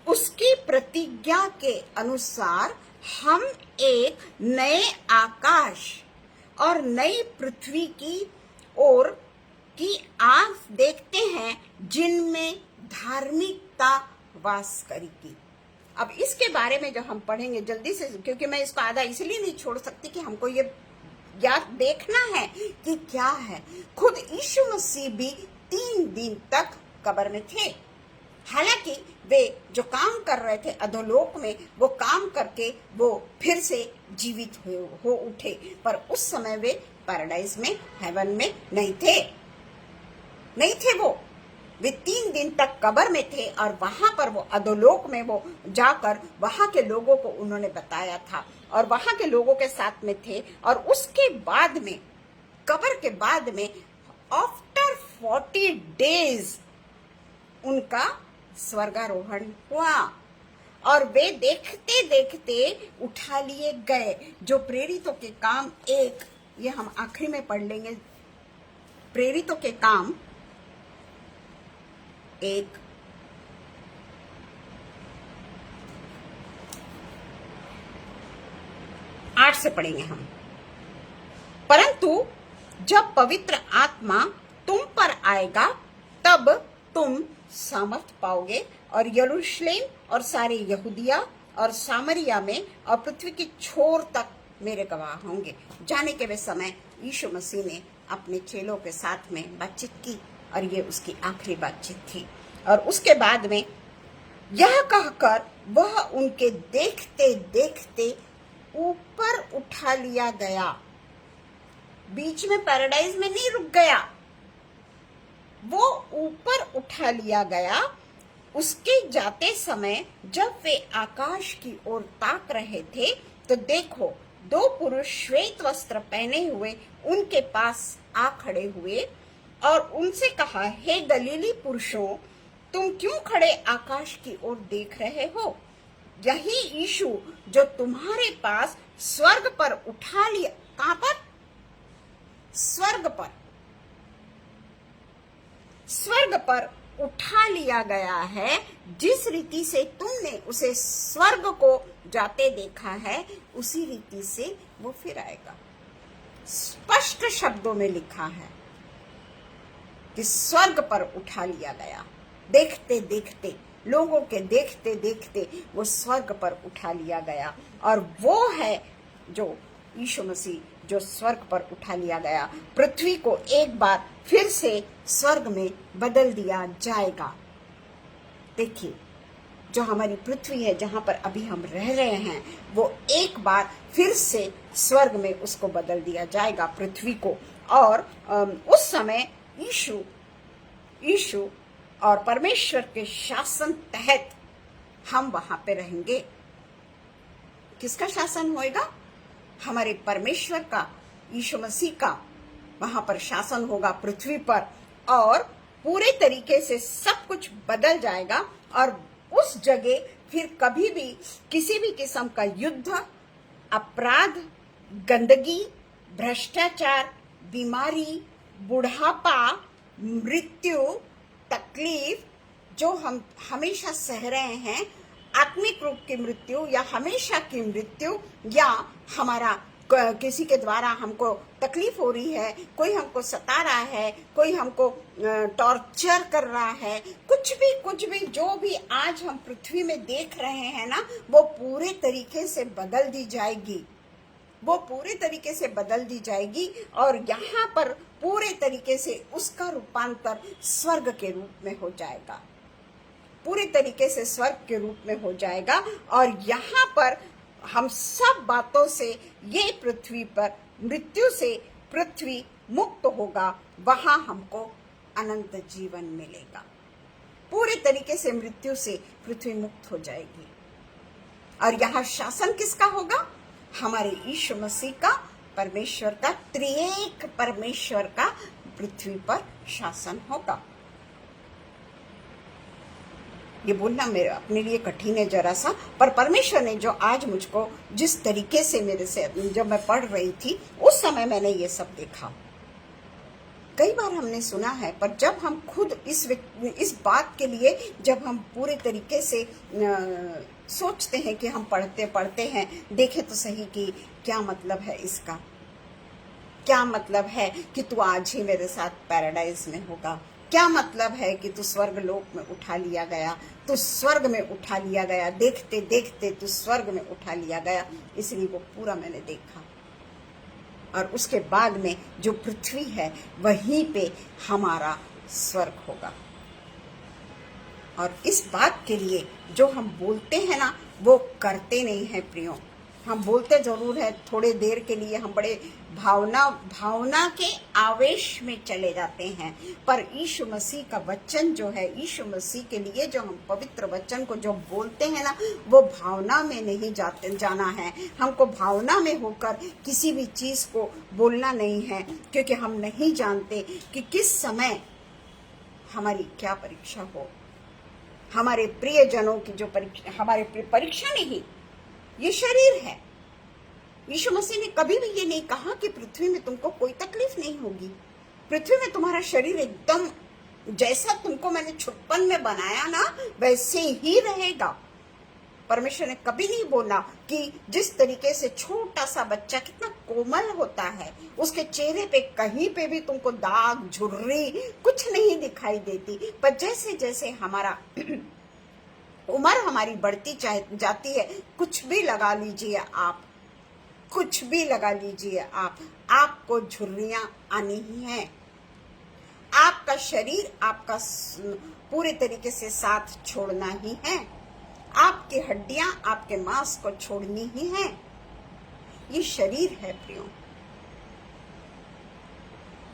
उसकी प्रतिज्ञा के अनुसार हम एक नए आकाश और नई पृथ्वी की ओर की आस देखते हैं, जिनमें धार्मिकता वास करेगी। अब इसके बारे में जो हम पढ़ेंगे जल्दी से, क्योंकि मैं इसको आधा इसलिए नहीं छोड़ सकती कि हमको ये याद देखना है कि क्या है। खुद यीशु मसीह भी 3 दिन तक कब्र में थे। हालांकि वे जो काम कर रहे थे अधोलोक में, वो काम करके वो फिर से जीवित हो उठे, पर उस समय वे पैराडाइज में, हेवन में नहीं थे वे 3 दिन तक कब्र में थे। और वहां पर वो अधोलोक में वो जाकर वहां के लोगों को उन्होंने बताया था और वहां के लोगों के साथ में थे। और उसके बाद में, कब्र के बाद में, आफ्टर 40 डेज उनका स्वर्गारोहण हुआ और वे देखते देखते उठा लिए गए। जो प्रेरितों के काम 1, ये हम आखिरी में पढ़ लेंगे, प्रेरितों के काम 1 8 से पढ़ेंगे हम। परंतु जब पवित्र आत्मा तुम पर आएगा, तब तुम सामर्थ पाओगे और यरूशलेम और सारे यहूदिया और सामरिया में और पृथ्वी की छोर तक मेरे गवाह होंगे। जाने के वे समय यीशु मसीह ने अपने चेलों के साथ में बातचीत की और ये उसकी आखिरी बातचीत थी। और उसके बाद में यह कहकर वह उनके देखते देखते ऊपर उठा लिया गया। बीच में पैराडाइज में नहीं रुक गया, वो ऊपर उठा लिया गया। उसके जाते समय जब वे आकाश की ओर ताक रहे थे तो देखो, दो पुरुष श्वेत वस्त्र पहने हुए उनके पास आ खड़े हुए और उनसे कहा, हे गलीली पुरुषों, तुम क्यों खड़े आकाश की ओर देख रहे हो? यही यीशु जो तुम्हारे पास स्वर्ग पर उठा लिया, कहां पर? स्वर्ग पर, स्वर्ग पर उठा लिया गया है, जिस रीति से तुमने उसे स्वर्ग को जाते देखा है, उसी रीति से वो फिर आएगा। स्पष्ट शब्दों में लिखा है कि स्वर्ग पर उठा लिया गया। देखते देखते, लोगों के देखते देखते वो स्वर्ग पर उठा लिया गया। और वो है जो यीशु मसीह जो स्वर्ग पर उठा लिया गया। पृथ्वी को एक बार फिर से स्वर्ग में बदल दिया जाएगा। देखिए, जो हमारी पृथ्वी है, जहां पर अभी हम रह रहे हैं, वो एक बार फिर से स्वर्ग में उसको बदल दिया जाएगा, पृथ्वी को। और उस समय यीशु और परमेश्वर के शासन तहत हम वहां पे रहेंगे। किसका शासन होएगा? हमारे परमेश्वर का, यीशु मसीह का वहां पर शासन होगा पृथ्वी पर। और पूरे तरीके से सब कुछ बदल जाएगा और उस जगह फिर कभी भी किसी भी किस्म का युद्ध, अपराध, गंदगी, भ्रष्टाचार, बीमारी, बुढ़ापा, मृत्यु, तकलीफ जो हम हमेशा सह रहे हैं, आत्मिक रूप की मृत्यु या हमेशा की मृत्यु, या हमारा किसी के द्वारा हमको तकलीफ हो रही है, कोई हमको सता रहा है, कोई हमको टॉर्चर कर रहा है, कुछ भी जो भी आज हम पृथ्वी में देख रहे हैं ना, वो पूरे तरीके से बदल दी जाएगी। वो पूरे तरीके से बदल दी जाएगी और यहाँ पर पूरे तरीके से उसका रूपांतर स्वर्ग के रूप में हो जाएगा। पूरे तरीके से स्वर्ग के रूप में हो जाएगा और यहाँ पर हम सब बातों से, ये पृथ्वी पर मृत्यु से पृथ्वी मुक्त होगा। वहां हमको अनंत जीवन मिलेगा। पूरे तरीके से मृत्यु से पृथ्वी मुक्त हो जाएगी। और यहाँ शासन किसका होगा? हमारे यीशु मसीह का, परमेश्वर का, त्रिएक परमेश्वर का पृथ्वी पर शासन होगा। ये बोलना मेरे अपने लिए कठिन है जरा सा, पर परमेश्वर ने जो आज मुझको जिस तरीके से मेरे से, जब मैं पढ़ रही थी उस समय मैंने ये सब देखा। कई बार हमने सुना है, पर जब हम खुद इस बात के लिए जब हम पूरे तरीके से सोचते हैं कि हम पढ़ते हैं, देखें तो सही कि क्या मतलब है इसका, क्या मतलब है कि तू आज ही मेरे साथ पैराडाइज में होगा, क्या मतलब है कि तू स्वर्ग लोक में उठा लिया गया, तू स्वर्ग में उठा लिया गया, देखते देखते तू स्वर्ग में उठा लिया गया। इसलिए वो पूरा मैंने देखा। और उसके बाद में जो पृथ्वी है वहीं पे हमारा स्वर्ग होगा। और इस बात के लिए जो हम बोलते हैं ना, वो करते नहीं है प्रियो। हम बोलते जरूर है, थोड़े देर के लिए हम बड़े भावना के आवेश में चले जाते हैं, पर यीशु मसीह का वचन जो है, यीशु मसीह के लिए जो हम पवित्र वचन को जो बोलते हैं ना, वो भावना में नहीं जाना है। हमको भावना में होकर किसी भी चीज को बोलना नहीं है, क्योंकि हम नहीं जानते कि किस समय हमारी क्या परीक्षा हो। हमारे प्रियजनों की जो परीक्षा, हमारे परीक्षा नहीं, ये शरीर है। यीशु मसीह ने कभी भी ये नहीं कहा कि पृथ्वी में तुमको कोई तकलीफ नहीं होगी। पृथ्वी में तुम्हारा शरीर एकदम जैसा तुमको मैंने छुटपन में बनाया ना, वैसे ही रहेगा। परमेश्वर ने कभी नहीं बोला कि जिस तरीके से छोटा सा बच्चा कितना कोमल होता है, उसके चेहरे पे कहीं पे भी तुमको दाग झुर्री कुछ नहीं दिखाई देती, पर जैसे जैसे हमारा उम्र हमारी बढ़ती जाती है, कुछ भी लगा लीजिए आप, कुछ भी लगा लीजिए आप, आपको झुर्रियां आनी ही हैं। आपका शरीर आपका पूरे तरीके से साथ छोड़ना ही है, आपकी हड्डियां आपके मांस को छोड़नी ही है। ये शरीर है प्रियो,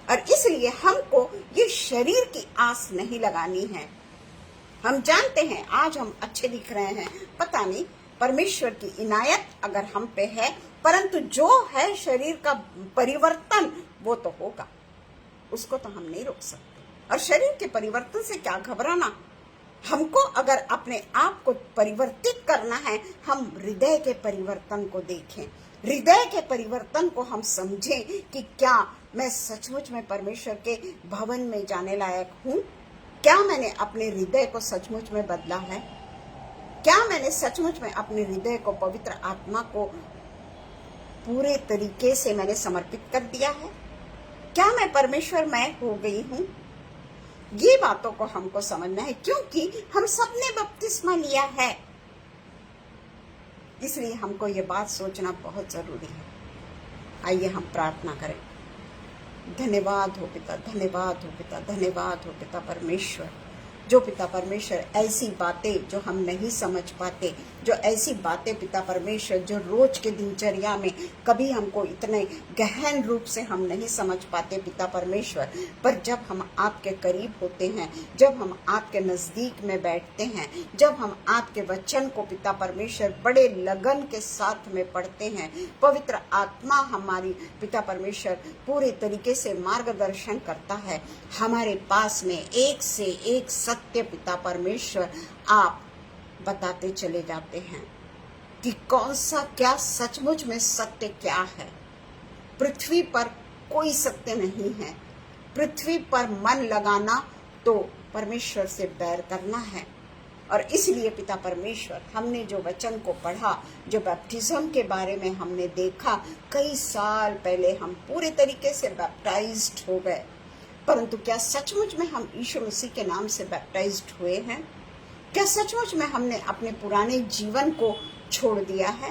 और इसलिए हमको ये शरीर की आस नहीं लगानी है। हम जानते हैं आज हम अच्छे दिख रहे हैं, पता नहीं परमेश्वर की इनायत अगर हम पे है, परंतु जो है शरीर का परिवर्तन वो तो होगा, उसको तो हम नहीं रोक सकते। और शरीर के परिवर्तन से क्या घबराना, हमको अगर अपने आप को परिवर्तित करना है, हम हृदय के परिवर्तन को देखें, हृदय के परिवर्तन को हम समझें कि क्या मैं सचमुच में परमेश्वर के भवन में जाने लायक हूँ, क्या मैंने अपने हृदय को सचमुच में बदला है, क्या मैंने सचमुच में अपने हृदय को पवित्र आत्मा को पूरे तरीके से मैंने समर्पित कर दिया है, क्या मैं परमेश्वर मैं हो गई हूँ। ये बातों को हमको समझना है, क्योंकि हम सबने बपतिस्मा लिया है, इसलिए हमको ये बात सोचना बहुत जरूरी है। आइए हम प्रार्थना करें। धन्यवाद हो पिता, धन्यवाद हो पिता, धन्यवाद हो पिता परमेश्वर, जो पिता परमेश्वर ऐसी बातें जो हम नहीं समझ पाते, जो ऐसी बातें पिता परमेश्वर जो रोज के दिनचर्या में कभी हमको इतने गहन रूप से हम नहीं समझ पाते पिता परमेश्वर, पर जब हम आपके करीब होते हैं, जब हम आपके नजदीक में बैठते हैं, जब हम आपके वचन को पिता परमेश्वर बड़े लगन के साथ में पढ़ते हैं, पवित्र आत्मा हमारी पिता परमेश्वर पूरे तरीके से मार्गदर्शन करता है। हमारे पास में एक से एक सत्य पिता परमेश्वर आप बताते चले जाते हैं कि कौन सा क्या सचमुच में सत्य क्या है। पृथ्वी पर कोई सत्य नहीं है, पृथ्वी पर मन लगाना तो परमेश्वर से बैर करना है। और इसलिए पिता परमेश्वर हमने जो वचन को पढ़ा, जो बैप्टिज्म के बारे में हमने देखा, कई साल पहले हम पूरे तरीके से बैप्टाइज्ड हो गए, परंतु क्या सचमुच में हम यीशु मसीह के नाम से बैप्टाइज्ड हुए हैं? क्या सचमुच में हमने अपने पुराने जीवन को छोड़ दिया है?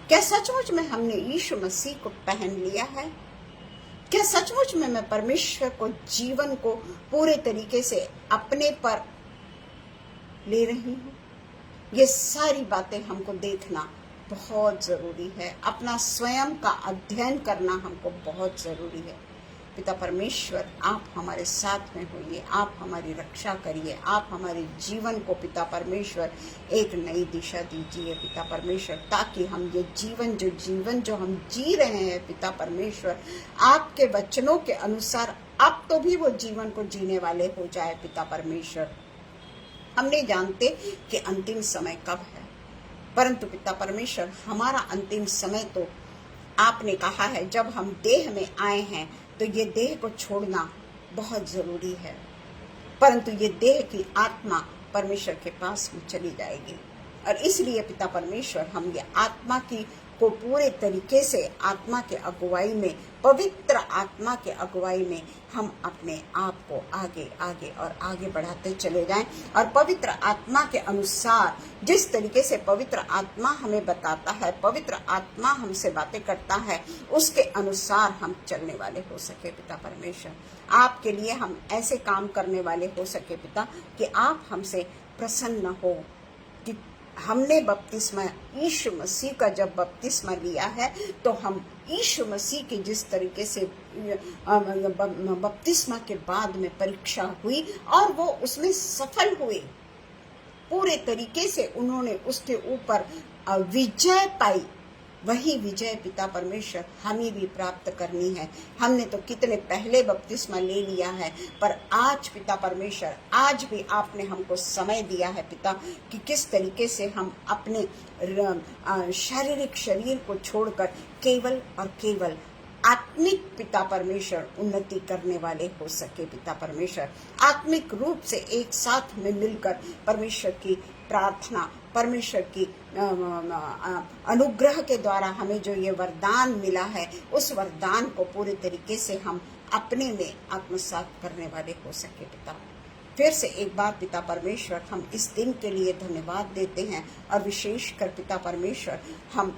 क्या सचमुच में हमने यीशु मसीह को पहन लिया है? क्या सचमुच में मैं परमेश्वर को जीवन को पूरे तरीके से अपने पर ले रही हूँ? ये सारी बातें हमको देखना बहुत जरूरी है, अपना स्वयं का अध्ययन करना हमको बहुत जरूरी है। पिता परमेश्वर आप हमारे साथ में होइए, आप हमारी रक्षा करिए, आप हमारे जीवन को पिता परमेश्वर एक नई दिशा दीजिए पिता परमेश्वर, ताकि हम ये जीवन जो हम जी रहे हैं पिता परमेश्वर, आपके वचनों के अनुसार अब तो भी वो जीवन को जीने वाले हो जाए पिता परमेश्वर। हम नहीं जानते कि अंतिम समय कब है, परंतु पिता परमेश्वर हमारा अंतिम समय तो आपने कहा है, जब हम देह में आए हैं तो ये देह को छोड़ना बहुत जरूरी है, परंतु ये देह की आत्मा परमेश्वर के पास में चली जाएगी। और इसलिए पिता परमेश्वर हम ये आत्मा की को पूरे तरीके से आत्मा के अगुवाई में, पवित्र आत्मा के अगुवाई में हम अपने आप को आगे आगे और आगे बढ़ाते चले जाएं, और पवित्र आत्मा के अनुसार जिस तरीके से पवित्र आत्मा हमें बताता है, पवित्र आत्मा हमसे बातें करता है, उसके अनुसार हम चलने वाले हो सके पिता परमेश्वर। आपके लिए हम ऐसे काम करने वाले हो सके पिता कि आप हमसे प्रसन्न हो कि हमने बपतिस्मा यीशु मसीह का जब बपतिस्मा लिया है तो हम यीशु मसीह की जिस तरीके से बपतिस्मा के बाद में परीक्षा हुई और वो उसमें सफल हुए, पूरे तरीके से उन्होंने उसके ऊपर विजय पाई, वही विजय पिता परमेश्वर हमें भी प्राप्त करनी है। हमने तो कितने पहले बपतिस्मा ले लिया है, पर आज पिता परमेश्वर आज भी आपने हमको समय दिया है पिता कि किस तरीके से हम अपने शारीरिक शरीर को छोड़कर केवल और केवल आत्मिक पिता परमेश्वर उन्नति करने वाले हो सके पिता परमेश्वर, आत्मिक रूप से एक साथ में मिलकर परमेश्वर की प्रार्थना, परमेश्वर की अनुग्रह के द्वारा हमें जो ये वरदान मिला है, उस वरदान को पूरे तरीके से हम अपने में आत्मसात करने वाले हो सके पिता। फिर से एक बार पिता परमेश्वर हम इस दिन के लिए धन्यवाद देते हैं, और विशेष कर पिता परमेश्वर हम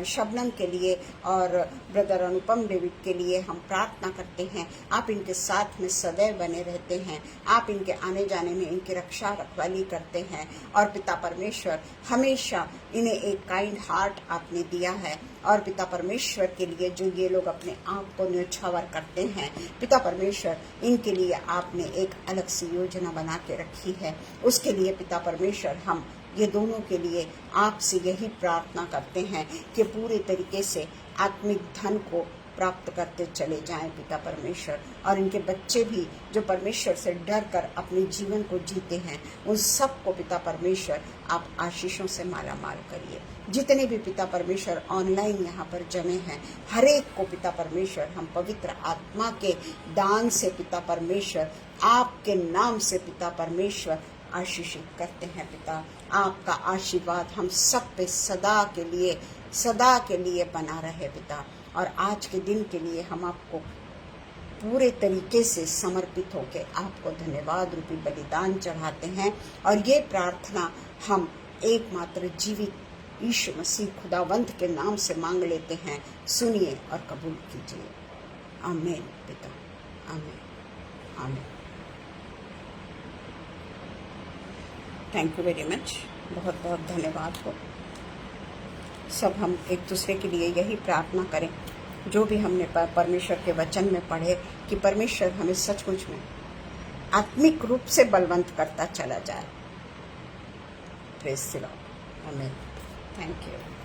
शबनम के लिए और ब्रदर अनुपम डेविड के लिए हम प्रार्थना करते हैं। आप इनके साथ में सदैव बने रहते हैं, आप इनके आने जाने में इनकी रक्षा रखवाली करते हैं, और पिता परमेश्वर हमेशा इन्हें एक काइंड हार्ट आपने दिया है। और पिता परमेश्वर के लिए जो ये लोग अपने आप को न्यौछावर करते हैं, पिता परमेश्वर इनके लिए आपने एक अलग सी योजना बना के रखी है। उसके लिए पिता परमेश्वर हम ये दोनों के लिए आपसे यही प्रार्थना करते हैं कि पूरे तरीके से आत्मिक धन को प्राप्त करते चले जाएं पिता परमेश्वर, और इनके बच्चे भी जो परमेश्वर से डर कर अपने जीवन को जीते हैं, उन सब को पिता परमेश्वर आप आशीषों से माला माल करिए। जितने भी पिता परमेश्वर ऑनलाइन यहाँ पर जमे हैं, हर एक को पिता परमेश्वर हम पवित्र आत्मा के दान से पिता परमेश्वर आपके नाम से पिता परमेश्वर आशीषित करते हैं पिता। आपका आशीर्वाद हम सब पे सदा के लिए बना रहे पिता। और आज के दिन के लिए हम आपको पूरे तरीके से समर्पित होकर आपको धन्यवाद रूपी बलिदान चढ़ाते हैं, और ये प्रार्थना हम एकमात्र जीवित यीशु मसीह खुदावंत के नाम से मांग लेते हैं। सुनिए और कबूल कीजिए। आमीन पिता, आमीन, आमीन। थैंक यू वेरी मच, बहुत बहुत धन्यवाद हो। सब हम एक दूसरे के लिए यही प्रार्थना करें, जो भी हमने परमेश्वर के वचन में पढ़े, कि परमेश्वर हमें सचमुच में आत्मिक रूप से बलवंत करता चला जाए। प्रेज़ द लॉर्ड, आमीन। Thank you.